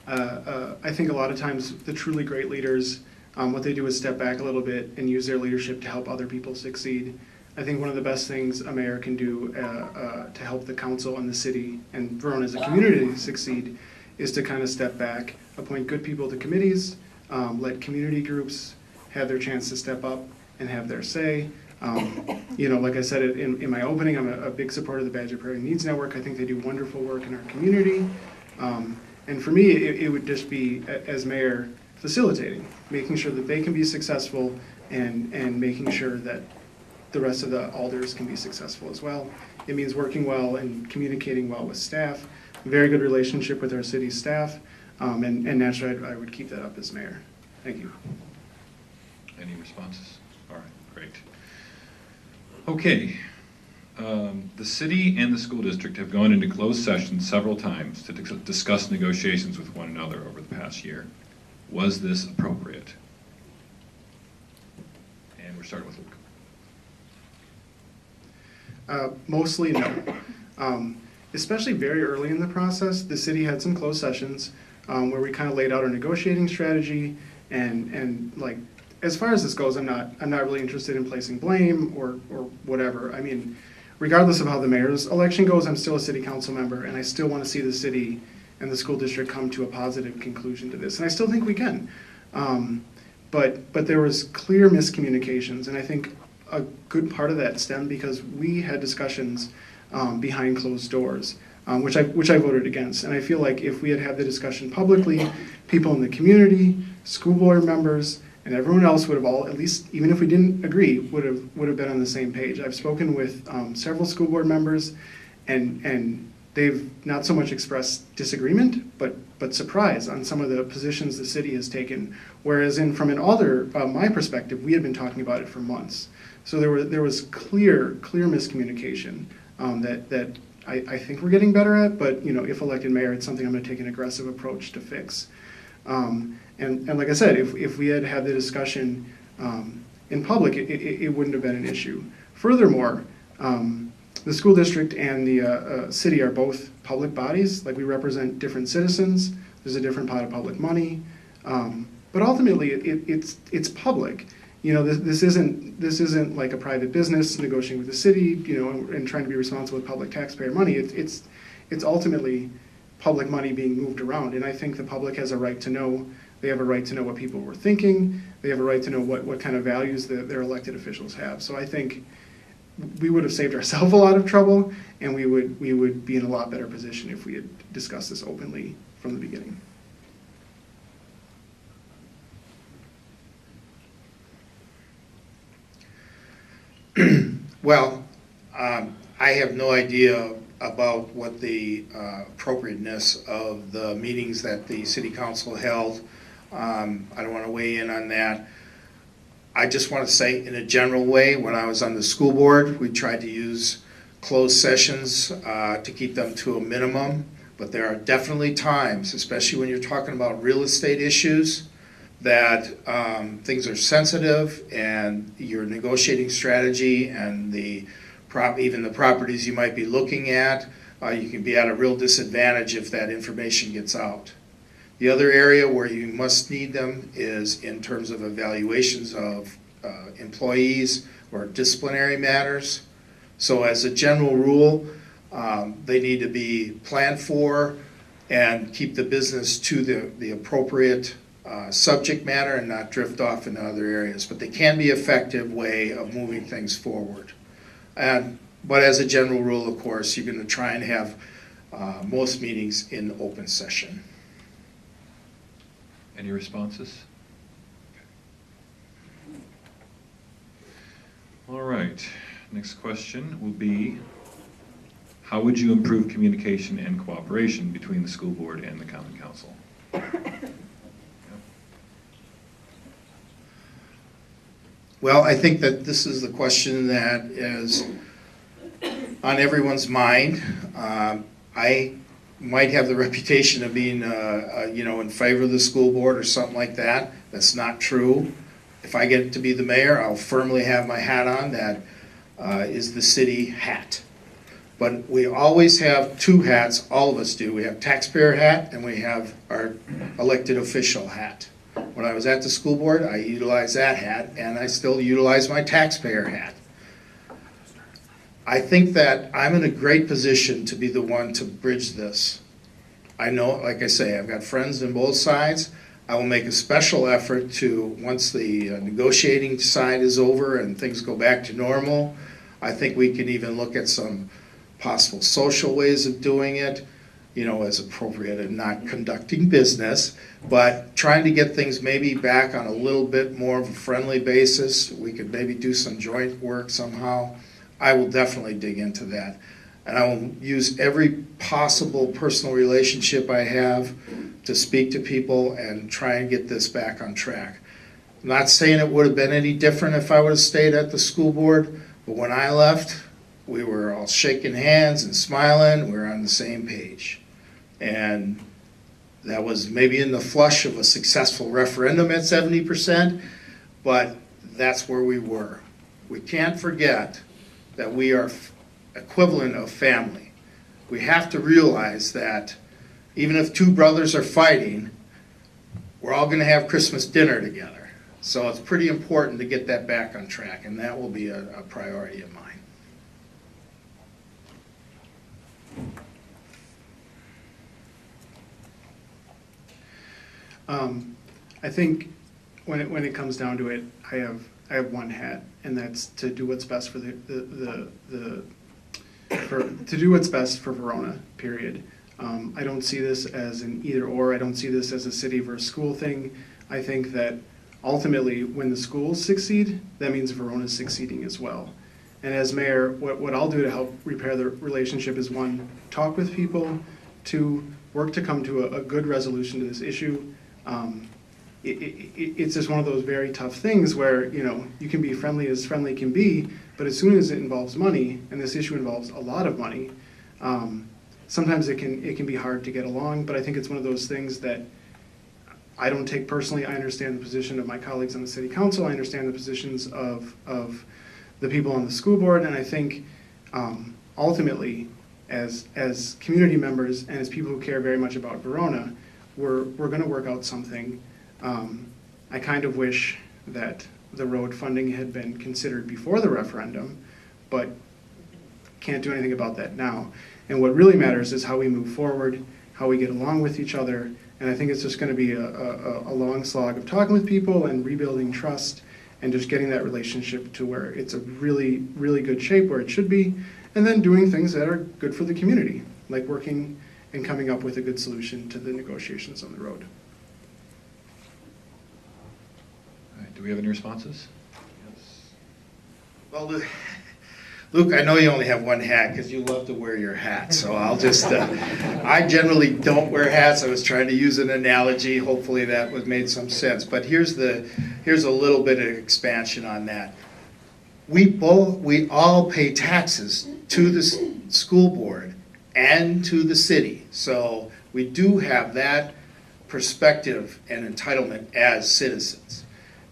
I think a lot of times the truly great leaders, what they do is step back a little bit and use their leadership to help other people succeed. I think one of the best things a mayor can do to help the council and the city and Verona as a community succeed is to kind of step back, appoint good people to committees, let community groups have their chance to step up and have their say, Like I said in my opening, I'm a big supporter of the Badger Prairie Needs Network. I think they do wonderful work in our community. And for me, it would just be, as mayor, facilitating, making sure that they can be successful and making sure that the rest of the alders can be successful as well. It means working well and communicating well with staff, very good relationship with our city staff, and naturally I would keep that up as mayor. Thank you. Any responses? All right, great. Okay. The city and the school district have gone into closed session several times to discuss negotiations with one another over the past year. Was this appropriate? And we're starting with Luke. Mostly no. Especially very early in the process, the city had some closed sessions where we kind of laid out our negotiating strategy, and like, as far as this goes, I'm not really interested in placing blame or whatever. I mean, regardless of how the mayor's election goes, I'm still a city council member, and I still want to see the city and the school district come to a positive conclusion to this, and I still think we can. But there was clear miscommunications, and I think a good part of that stemmed because we had discussions behind closed doors, which I voted against. And I feel like if we had the discussion publicly, people in the community, school board members, and everyone else would have all, at least, even if we didn't agree, would have been on the same page. I've spoken with several school board members, and they've not so much expressed disagreement, but surprise on some of the positions the city has taken. Whereas from an alder, my perspective, we had been talking about it for months. So there was clear miscommunication that I think we're getting better at, but if elected mayor, it's something I'm going to take an aggressive approach to fix. And like I said, if we had the discussion in public, it wouldn't have been an issue. Furthermore, the school district and the city are both public bodies. Like, we represent different citizens. There's a different pot of public money, but ultimately it's public. This isn't like a private business negotiating with the city, and trying to be responsible with public taxpayer money. It's ultimately public money being moved around, and I think the public has a right to know. They have a right to know what people were thinking. They have a right to know what kind of values their elected officials have. So I think we would have saved ourselves a lot of trouble, and we would be in a lot better position if we had discussed this openly from the beginning. Well, I have no idea about what the appropriateness of the meetings that the city council held. I don't want to weigh in on that. I just want to say, in a general way, when I was on the school board, we tried to use closed sessions to keep them to a minimum, but there are definitely times, especially when you're talking about real estate issues, that things are sensitive, and your negotiating strategy and even the properties you might be looking at, you can be at a real disadvantage if that information gets out. The other area where you must need them is in terms of evaluations of employees or disciplinary matters. So as a general rule, they need to be planned for and keep the business to the appropriate subject matter and not drift off into other areas. But they can be an effective way of moving things forward. But as a general rule, of course, you're going to try and have most meetings in open session. Any responses? All right. Next question will be, how would you improve communication and cooperation between the school board and the common council? Well, I think that this is the question that is on everyone's mind. I might have the reputation of being, in favor of the school board or something like that. That's not true. If I get to be the mayor, I'll firmly have my hat on. That is the city hat. But we always have two hats, all of us do. We have taxpayer hat and we have our elected official hat. When I was at the school board, I utilized that hat, and I still utilize my taxpayer hat. I think that I'm in a great position to be the one to bridge this. I know, like I say, I've got friends on both sides. I will make a special effort to, once the negotiating side is over and things go back to normal, I think we can even look at some possible social ways of doing it, as appropriate and not conducting business, but trying to get things maybe back on a little bit more of a friendly basis. We could maybe do some joint work somehow. I will definitely dig into that. And I will use every possible personal relationship I have to speak to people and try and get this back on track. I'm not saying it would have been any different if I would have stayed at the school board, but when I left, we were all shaking hands and smiling. We were on the same page. And that was maybe in the flush of a successful referendum at 70%, but that's where we were. We can't forget that we are equivalent of family. We have to realize that even if two brothers are fighting, we're all going to have Christmas dinner together. So it's pretty important to get that back on track, and that will be a priority of mine. I think when it comes down to it, I have one hat, and that's to do what's best for to do what's best for Verona. Period. I don't see this as an either or. I don't see this as a city versus school thing. I think that ultimately, when the schools succeed, that means Verona's succeeding as well. And as mayor, what I'll do to help repair the relationship is, one, talk with people, two, work to come to a good resolution to this issue. It's just one of those very tough things where, you can be friendly as friendly can be, but as soon as it involves money, and this issue involves a lot of money, sometimes it can be hard to get along. But I think it's one of those things that I don't take personally. I understand the position of my colleagues on the city council. I understand the positions of the people on the school board, and I think ultimately, as community members and as people who care very much about Verona, we're going to work out something. I kind of wish that the road funding had been considered before the referendum, but can't do anything about that now. And what really matters is how we move forward, how we get along with each other, and I think it's just going to be a long slog of talking with people and rebuilding trust and just getting that relationship to where it's a really, really good shape where it should be, and then doing things that are good for the community, like working and coming up with a good solution to the negotiations on the road. All right, do we have any responses? Yes. Well, Luke, I know you only have one hat because you love to wear your hat, so I'll just, I generally don't wear hats. I was trying to use an analogy. Hopefully that made some sense. But here's a little bit of expansion on that. We all pay taxes to the school board and to the city. So we do have that perspective and entitlement as citizens.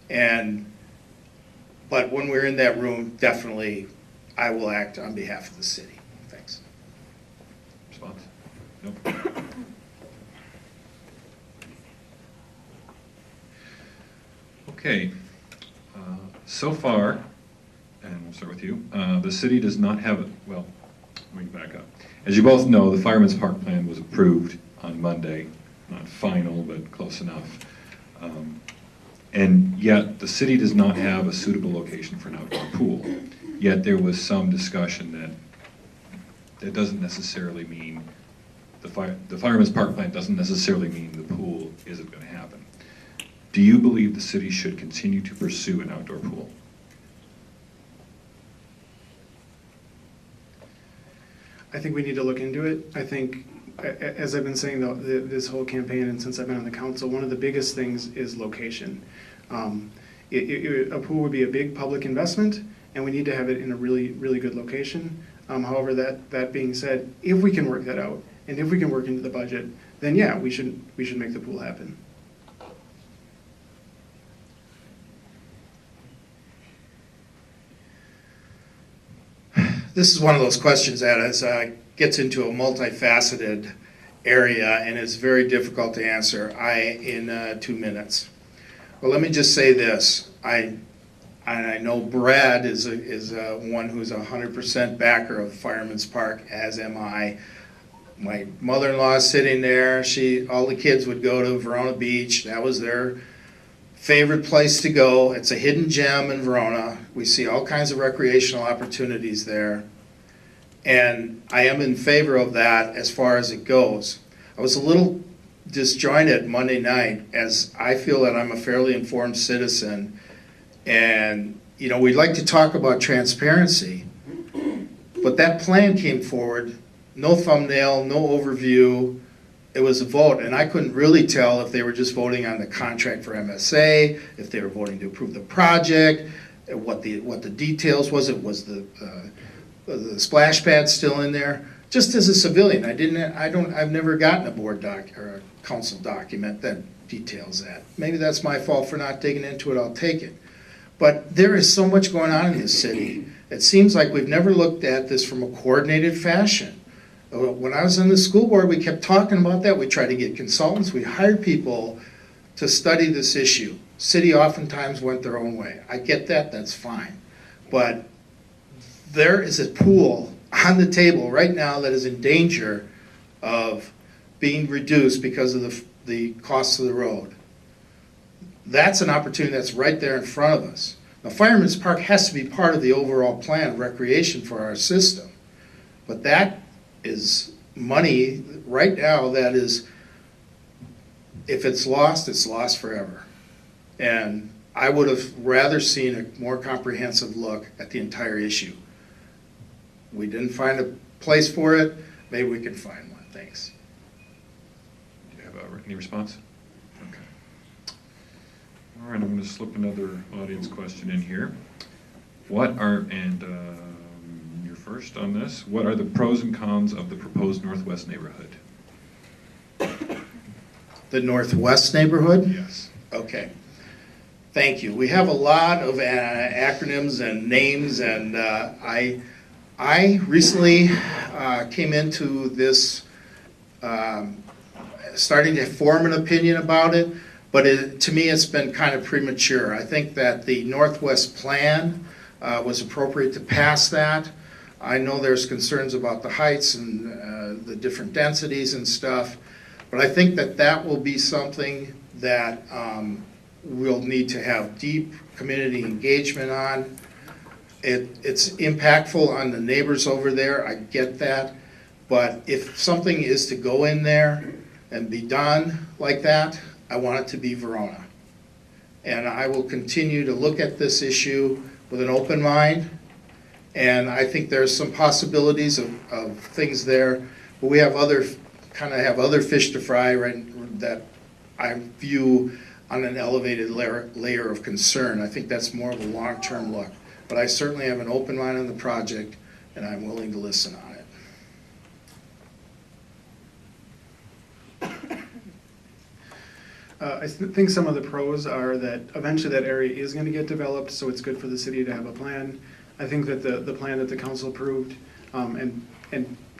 But when we're in that room, definitely I will act on behalf of the city. Thanks. Response? Nope. Okay. So far, and we'll start with you, the city does not have, well, let me back up. As you both know, the Fireman's Park Plan was approved on Monday. Not final, but close enough. And yet, the city does not have a suitable location for an outdoor pool. Yet there was some discussion that doesn't necessarily mean, the Fireman's Park Plan doesn't necessarily mean the pool isn't going to happen. Do you believe the city should continue to pursue an outdoor pool? I think we need to look into it. I think, as I've been saying this whole campaign and since I've been on the council, one of the biggest things is location. A pool would be a big public investment, and we need to have it in a really, really good location. However, that being said, if we can work that out, and if we can work into the budget, then yeah, we should make the pool happen. This is one of those questions that gets into a multifaceted area and is very difficult to answer in 2 minutes. Well, let me just say this. I know Brad is one who's 100% backer of Fireman's Park, as am I. My mother-in-law is sitting there. All the kids would go to Verona Beach. That was their favorite place to go. It's a hidden gem in Verona. We see all kinds of recreational opportunities there. And I am in favor of that as far as it goes. I was a little disjointed Monday night, as I feel that I'm a fairly informed citizen. And, you know, we'd like to talk about transparency, but that plan came forward, no thumbnail, no overview. It was a vote, and I couldn't really tell if they were just voting on the contract for MSA, if they were voting to approve the project, what the details was. It was the splash pad still in there. Just as a civilian, I've never gotten a board doc or a council document that details that. Maybe that's my fault for not digging into it. I'll take it. But there is so much going on in this city. It seems like we've never looked at this from a coordinated fashion. When I was on the school board, we kept talking about that. We tried to get consultants. We hired people to study this issue. City oftentimes went their own way. I get that. That's fine. But there is a pool on the table right now that is in danger of being reduced because of the cost of the road. That's an opportunity that's right there in front of us. Now, Fireman's Park has to be part of the overall plan of recreation for our system. But that is money right now that is, if it's lost forever. And I would have rather seen a more comprehensive look at the entire issue. We didn't find a place for it. Maybe we can find one. Thanks. Do you have any response? Okay. All right, I'm going to slip another audience question in here. You're first on this. What are the pros and cons of the proposed Northwest neighborhood? The Northwest neighborhood? Yes. Okay. Thank you. We have a lot of acronyms and names, and I recently came into this starting to form an opinion about it, but to me it's been kind of premature. I think that the Northwest Plan was appropriate to pass that. I know there's concerns about the heights and the different densities and stuff, but I think that that will be something that we'll need to have deep community engagement on. It's impactful on the neighbors over there, I get that, but if something is to go in there and be done like that, I want it to be Verona. And I will continue to look at this issue with an open mind, and I think there's some possibilities of things there, but we have other fish to fry right, that I view on an elevated layer of concern. I think that's more of a long-term look. But I certainly have an open mind on the project, and I'm willing to listen on it. I think some of the pros are that eventually that area is going to get developed, so it's good for the city to have a plan. I think that the plan that the council approved, and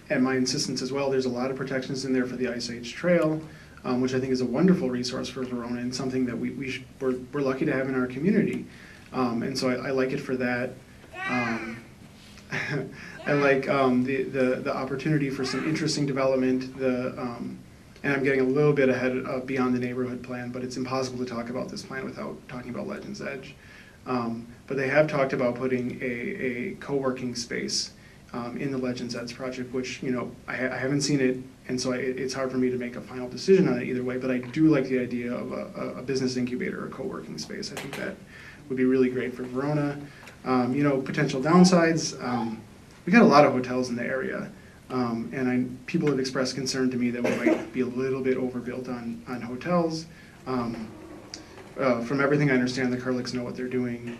at my insistence as well, there's a lot of protections in there for the Ice Age Trail, which I think is a wonderful resource for Verona and something that we're lucky to have in our community. And so I like it for that. I like the opportunity for some interesting development. And I'm getting a little bit ahead of beyond the neighborhood plan, but it's impossible to talk about this plan without talking about Legends Edge. But they have talked about putting a co-working space in the Legends Edge project, which, you know, I haven't seen it, and so it's hard for me to make a final decision on it either way, but I do like the idea of a business incubator or co-working space. I think that would be really great for Verona. You know, potential downsides, we got a lot of hotels in the area, and people have expressed concern to me that we might be a little bit overbuilt on hotels. From everything I understand, the Curlicks know what they're doing,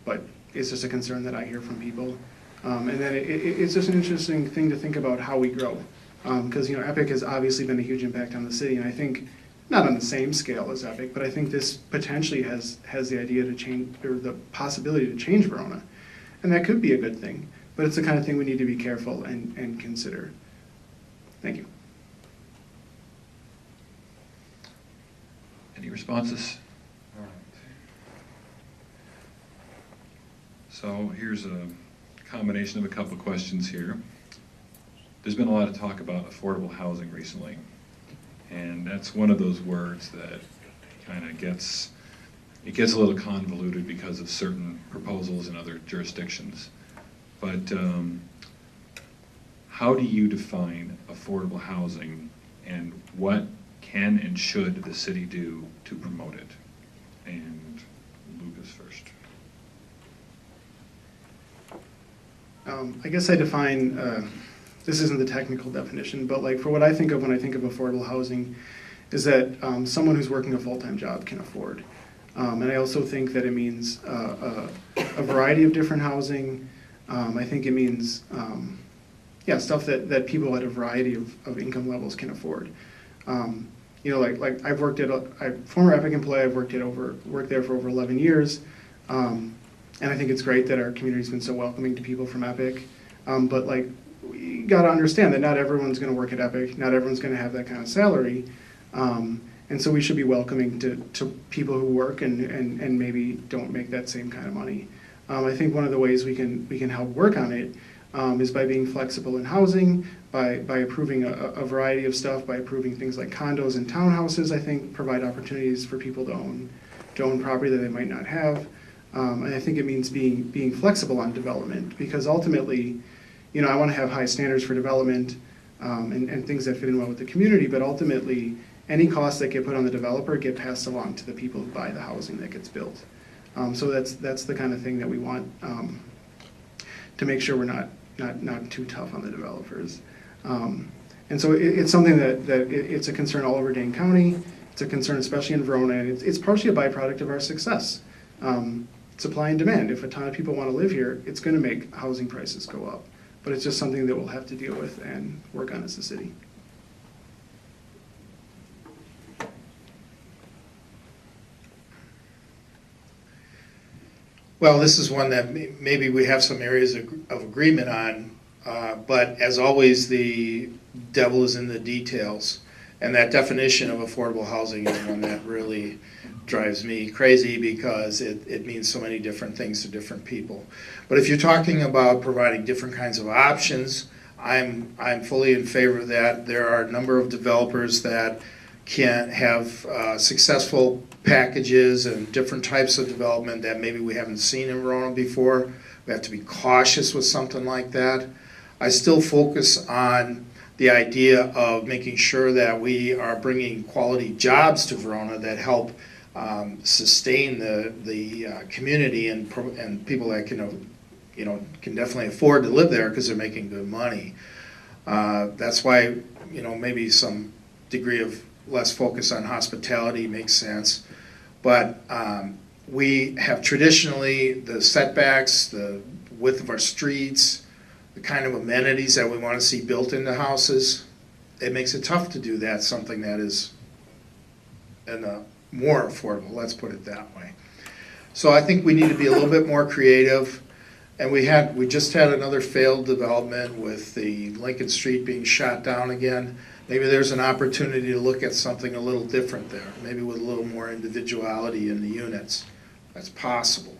but it's just a concern that I hear from people. And then it's just an interesting thing to think about how we grow, because you know, Epic has obviously been a huge impact on the city, and I think not on the same scale as Epic, but I think this potentially has the idea to change, or the possibility to change Verona, and that could be a good thing. But it's the kind of thing we need to be careful and consider. Thank you. Any responses? All right. So here's a combination of a couple of questions here. there's been a lot of talk about affordable housing recently. And that's one of those words that kind of gets a little convoluted because of certain proposals in other jurisdictions. But how do you define affordable housing, and what can and should the city do to promote it? And Lucas first. I guess I define, this isn't the technical definition, but like for what I think of when I think of affordable housing is that someone who's working a full-time job can afford. And I also think that it means a variety of different housing. I think it means, stuff that people at a variety of income levels can afford. You know, like I've worked at former Epic employee. I've worked there for over 11 years, and I think it's great that our community's been so welcoming to people from Epic. But like, you got to understand that not everyone's going to work at Epic. Not everyone's going to have that kind of salary. And so we should be welcoming to people who work and maybe don't make that same kind of money. I think one of the ways we can help work on it is by being flexible in housing, by approving a variety of stuff, by approving things like condos and townhouses. I think provide opportunities for people to own property that they might not have. And I think it means being flexible on development, because ultimately, you know, I want to have high standards for development and things that fit in well with the community, but ultimately, any costs that get put on the developer get passed along to the people who buy the housing that gets built. So that's the kind of thing that we want to make sure we're not too tough on the developers. And so it's something that it's a concern all over Dane County. It's a concern especially in Verona, and it's partially a byproduct of our success. Supply and demand. If a ton of people want to live here, it's going to make housing prices go up. But it's just something that we'll have to deal with and work on as a city. Well, this is one that maybe we have some areas of agreement on, but as always, the devil is in the details. And that definition of affordable housing is one that really drives me crazy, because it means so many different things to different people. But if you're talking about providing different kinds of options, I'm fully in favor of that. There are a number of developers that can have successful packages and different types of development that maybe we haven't seen in Verona before. We have to be cautious with something like that. I still focus on the idea of making sure that we are bringing quality jobs to Verona that help sustain the community and people that can definitely afford to live there because they're making good money. That's why maybe some degree of less focus on hospitality makes sense. But we have traditionally the setbacks, the width of our streets, the kind of amenities that we want to see built into houses. It makes it tough to do that, something that is more affordable, let's put it that way. So I think we need to be a little bit more creative. And we just had another failed development with the Lincoln Street being shot down again. Maybe there's an opportunity to look at something a little different there, maybe with a little more individuality in the units. That's possible.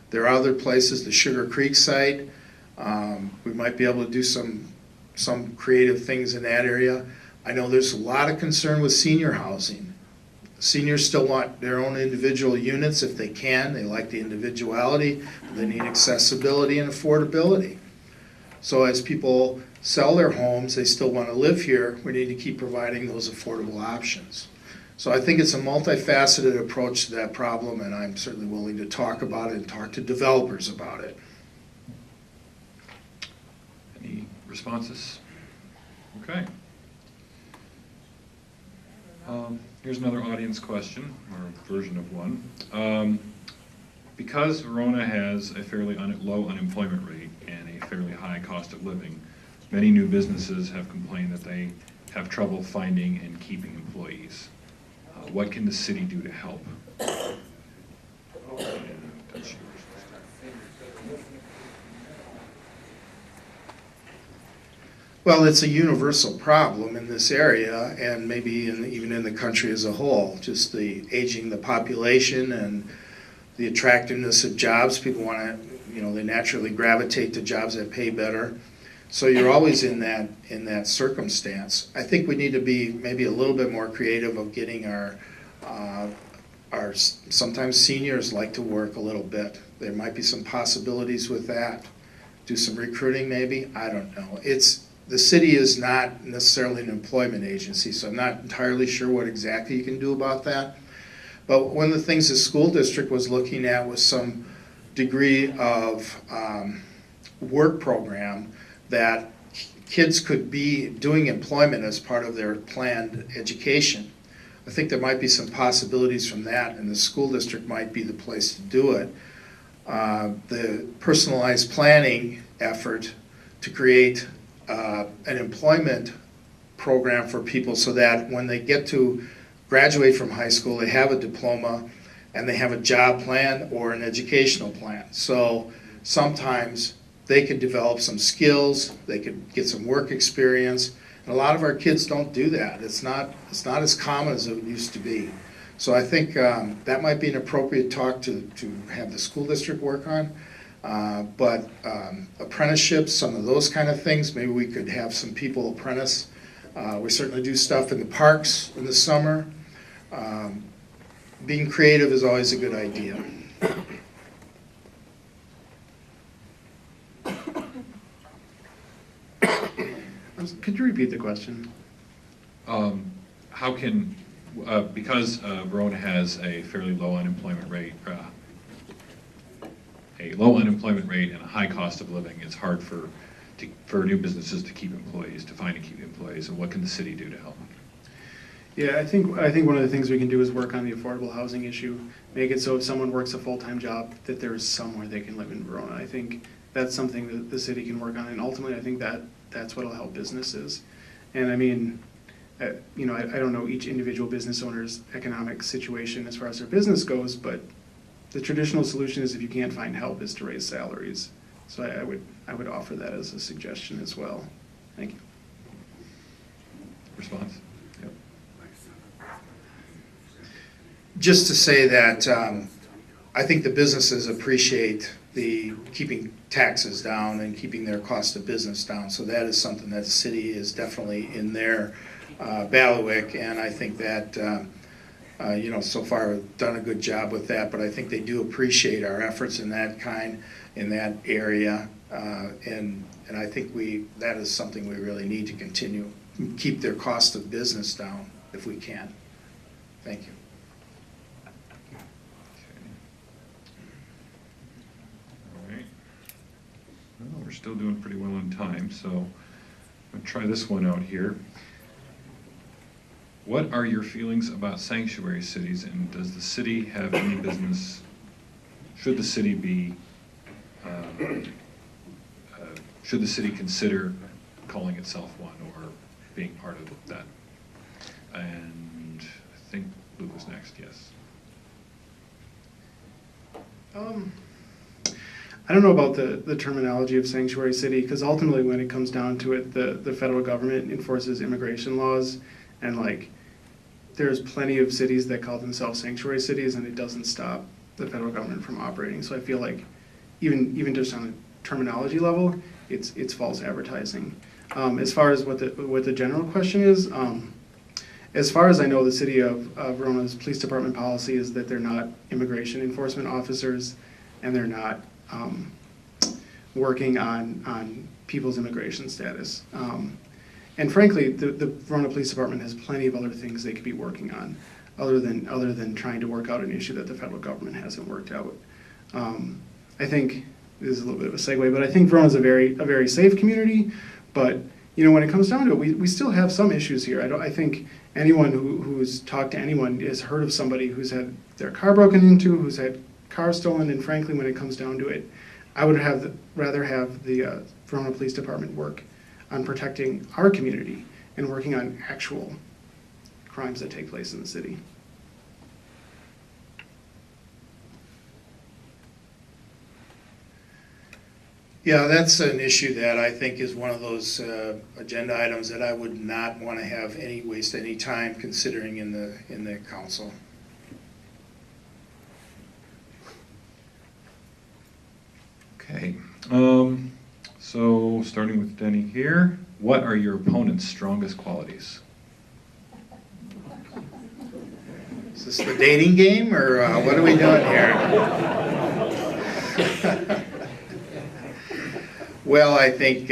There are other places, the Sugar Creek site, we might be able to do some creative things in that area. I know there's a lot of concern with senior housing. Seniors still want their own individual units if they can. They like the individuality, but they need accessibility and affordability. So as people sell their homes, they still want to live here, we need to keep providing those affordable options. So I think it's a multifaceted approach to that problem, and I'm certainly willing to talk about it and talk to developers about it. Any responses? Okay. Here's another audience question, or a version of one. Because Verona has a fairly low unemployment rate and a fairly high cost of living, many new businesses have complained that they have trouble finding and keeping employees. What can the city do to help? That's yours. Well, it's a universal problem in this area, and maybe even in the country as a whole. Just the aging the population and the attractiveness of jobs. People want to, they naturally gravitate to jobs that pay better. So you're always in that circumstance. I think we need to be maybe a little bit more creative of getting our sometimes seniors like to work a little bit. There might be some possibilities with that. Do some recruiting maybe, I don't know. The city is not necessarily an employment agency, so I'm not entirely sure what exactly you can do about that. But one of the things the school district was looking at was some degree of work program that kids could be doing employment as part of their planned education. I think there might be some possibilities from that, and the school district might be the place to do it. The personalized planning effort to create an employment program for people so that when they get to graduate from high school, they have a diploma and they have a job plan or an educational plan. So sometimes they could develop some skills, they could get some work experience, and a lot of our kids don't do that. It's not as common as it used to be. So I think that might be an appropriate talk to have the school district work on. But apprenticeships, some of those kind of things, maybe we could have some people apprentice. We certainly do stuff in the parks in the summer. Being creative is always a good idea. Could you repeat the question? How can, because Verona has a fairly low unemployment rate, and a high cost of living, it's hard for new businesses to keep employees, to find and keep employees, and what can the city do to help? Yeah, I think one of the things we can do is work on the affordable housing issue. Make it so if someone works a full-time job, that there's somewhere they can live in Verona. I think that's something that the city can work on, and ultimately, I think that's what'll help businesses. And I mean, I don't know each individual business owner's economic situation as far as their business goes, but the traditional solution is if you can't find help is to raise salaries. So I would offer that as a suggestion as well. Thank you. Response? Yep. Just to say that I think the businesses appreciate the keeping taxes down and keeping their cost of business down. So that is something that the city is definitely in their bailiwick, and I think that so far we've done a good job with that. But I think they do appreciate our efforts in that area, and I think that is something we really need to continue. Keep their cost of business down if we can. Thank you. Well, we're still doing pretty well on time, so I'm going to try this one out here. What are your feelings about sanctuary cities, and does the city have any business, should the city consider calling itself one or being part of that? And I think Lou was next, yes. I don't know about the terminology of sanctuary city, because ultimately when it comes down to it, the federal government enforces immigration laws, and there's plenty of cities that call themselves sanctuary cities, and it doesn't stop the federal government from operating. So I feel like even just on a terminology level, it's false advertising. As far as what the general question is, as far as I know, the city of Verona's police department policy is that they're not immigration enforcement officers, and they're not working on people's immigration status. And frankly, the Verona Police Department has plenty of other things they could be working on, other than trying to work out an issue that the federal government hasn't worked out. I think this is a little bit of a segue, but I think Verona's a very safe community. But when it comes down to it, we still have some issues here. I think anyone who's talked to anyone has heard of somebody who's had their car broken into, who's had cars stolen, and frankly, when it comes down to it, I would rather have the Verona Police Department work on protecting our community and working on actual crimes that take place in the city. Yeah, that's an issue that I think is one of those agenda items that I would not want to have waste any time considering in the council. Okay. So, starting with Denny here, what are your opponent's strongest qualities? Is this the dating game, or what are we doing here? Well, I think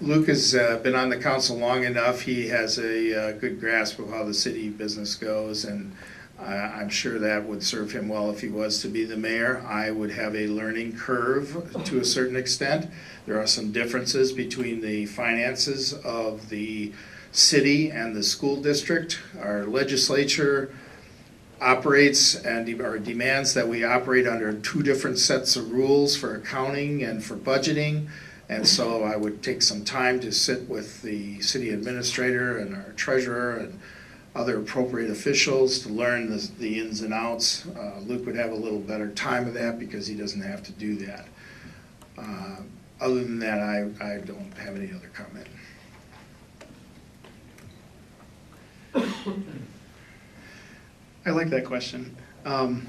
Luke has been on the council long enough. He has a good grasp of how the city business goes, and I'm sure that would serve him well if he was to be the mayor. I would have a learning curve to a certain extent. There are some differences between the finances of the city and the school district. Our legislature operates and or demands that we operate under two different sets of rules for accounting and for budgeting. And so I would take some time to sit with the city administrator and our treasurer and other appropriate officials to learn the ins and outs. Luke would have a little better time of that because he doesn't have to do that. Other than that, I don't have any other comment. I like that question. I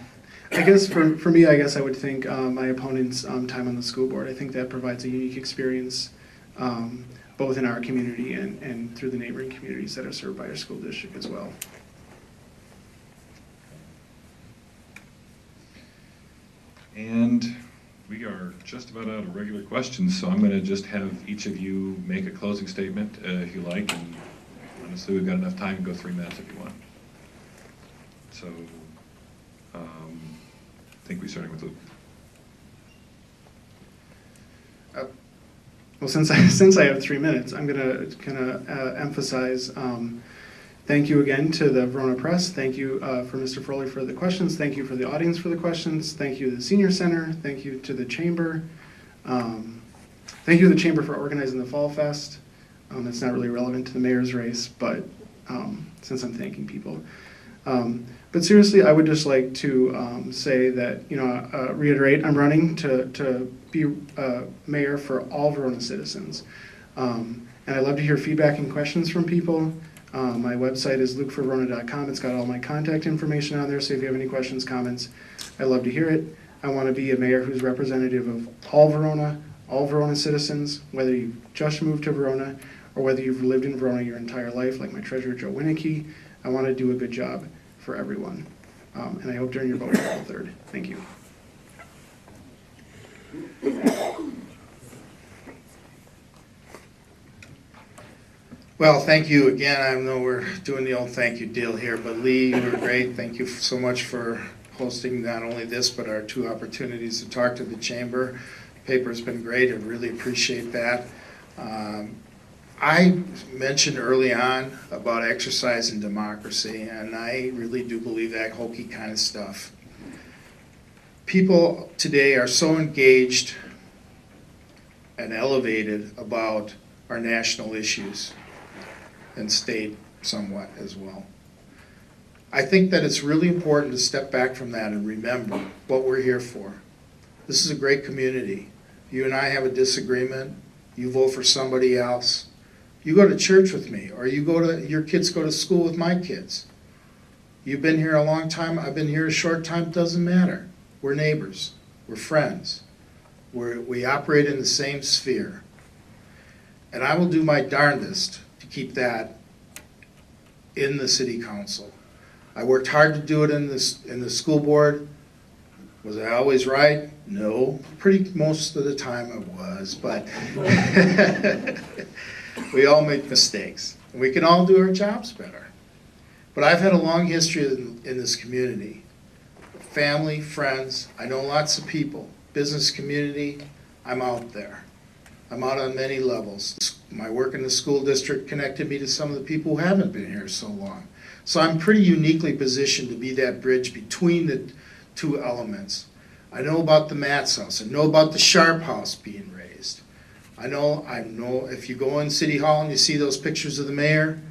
guess for me, I guess I would think my opponent's time on the school board. I think that provides a unique experience, both in our community and through the neighboring communities that are served by our school district as well. And we are just about out of regular questions, so I'm going to just have each of you make a closing statement if you like, and honestly, we've got enough time to go 3 minutes if you want. So, I think we're starting with Luke. Well, since I have 3 minutes, I'm going to kind of emphasize thank you again to the Verona Press. Thank you for Mr. Froley for the questions. Thank you for the audience for the questions. Thank you to the Senior Center. Thank you to the Chamber. Thank you to the Chamber for organizing the Fall Fest. It's not really relevant to the mayor's race, but since I'm thanking people. But seriously, I would just like to say that, reiterate, I'm running to be mayor for all Verona citizens. And I love to hear feedback and questions from people. My website is lukeforverona.com. It's got all my contact information on there, so if you have any questions, comments, I'd love to hear it. I want to be a mayor who's representative of all Verona citizens, whether you've just moved to Verona or whether you've lived in Verona your entire life, like my treasurer, Joe Winnicky. I want to do a good job for everyone. And I hope during your vote, April 3rd. Thank you. Well, thank you again. I know we're doing the old thank you deal here, but Lee, you were great. Thank you so much for hosting not only this, but our 2 opportunities to talk to the chamber. The paper's been great. I really appreciate that. I mentioned early on about exercise and democracy, and I really do believe that hokey kind of stuff. People today are so engaged and elevated about our national issues and state somewhat as well. I think that it's really important to step back from that and remember what we're here for. This is a great community. You and I have a disagreement. You vote for somebody else. You go to church with me, or your kids go to school with my kids. You've been here a long time, I've been here a short time, doesn't matter. We're neighbors, we're friends. We operate in the same sphere. And I will do my darndest to keep that in the city council. I worked hard to do it in the school board. Was I always right? No, most of the time I was, but we all make mistakes. And we can all do our jobs better. But I've had a long history in this community. Family, friends, I know lots of people. Business community, I'm out there. I'm out on many levels. My work in the school district connected me to some of the people who haven't been here so long. So I'm pretty uniquely positioned to be that bridge between the 2 elements. I know about the Matt's house. I know about the Sharp house being raised. I know if you go in City Hall and you see those pictures of the mayor,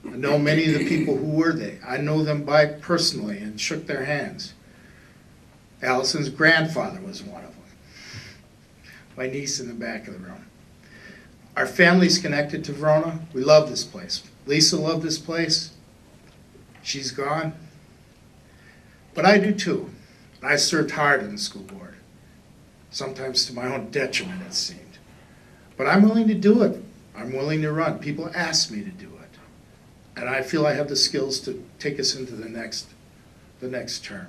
I know many of the people who were there. I know them personally and shook their hands. Allison's grandfather was one of them. My niece in the back of the room. Our family's connected to Verona. We love this place. Lisa loved this place. She's gone. But I do too. I served hard in the school board. Sometimes to my own detriment, it seemed. But I'm willing to do it. I'm willing to run. People ask me to do it. And I feel I have the skills to take us into the next term.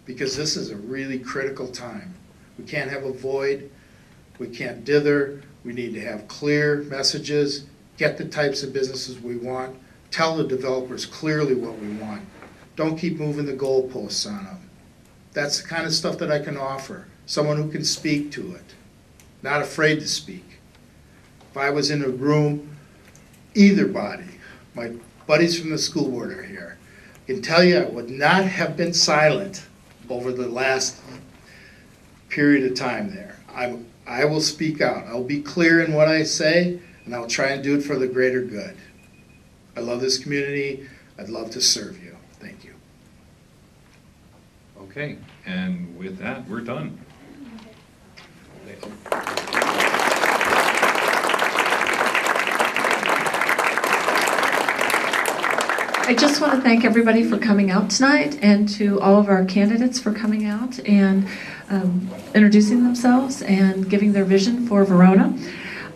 Because this is a really critical time. We can't have a void. We can't dither. We need to have clear messages, get the types of businesses we want, tell the developers clearly what we want. Don't keep moving the goalposts on them. That's the kind of stuff that I can offer. Someone who can speak to it, not afraid to speak. If I was in a room, either body, my buddies from the school board are here, I can tell you I would not have been silent over the last period of time there. I will speak out. I'll be clear in what I say, and I'll try and do it for the greater good. I love this community. I'd love to serve you. Thank you. Okay, and with that, we're done. I just want to thank everybody for coming out tonight, and to all of our candidates for coming out and introducing themselves and giving their vision for Verona.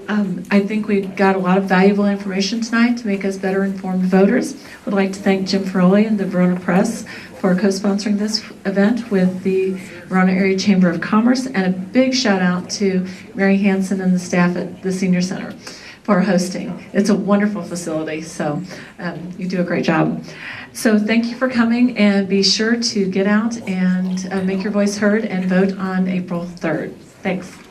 I think we got a lot of valuable information tonight to make us better informed voters. Would like to thank Jim Ferroli and the Verona Press for co-sponsoring this event with the Verona Area Chamber of Commerce, and a big shout out to Mary Hansen and the staff at the Senior Center for hosting. It's a wonderful facility, so you do a great job. So thank you for coming, and be sure to get out and make your voice heard and vote on April 3rd. Thanks.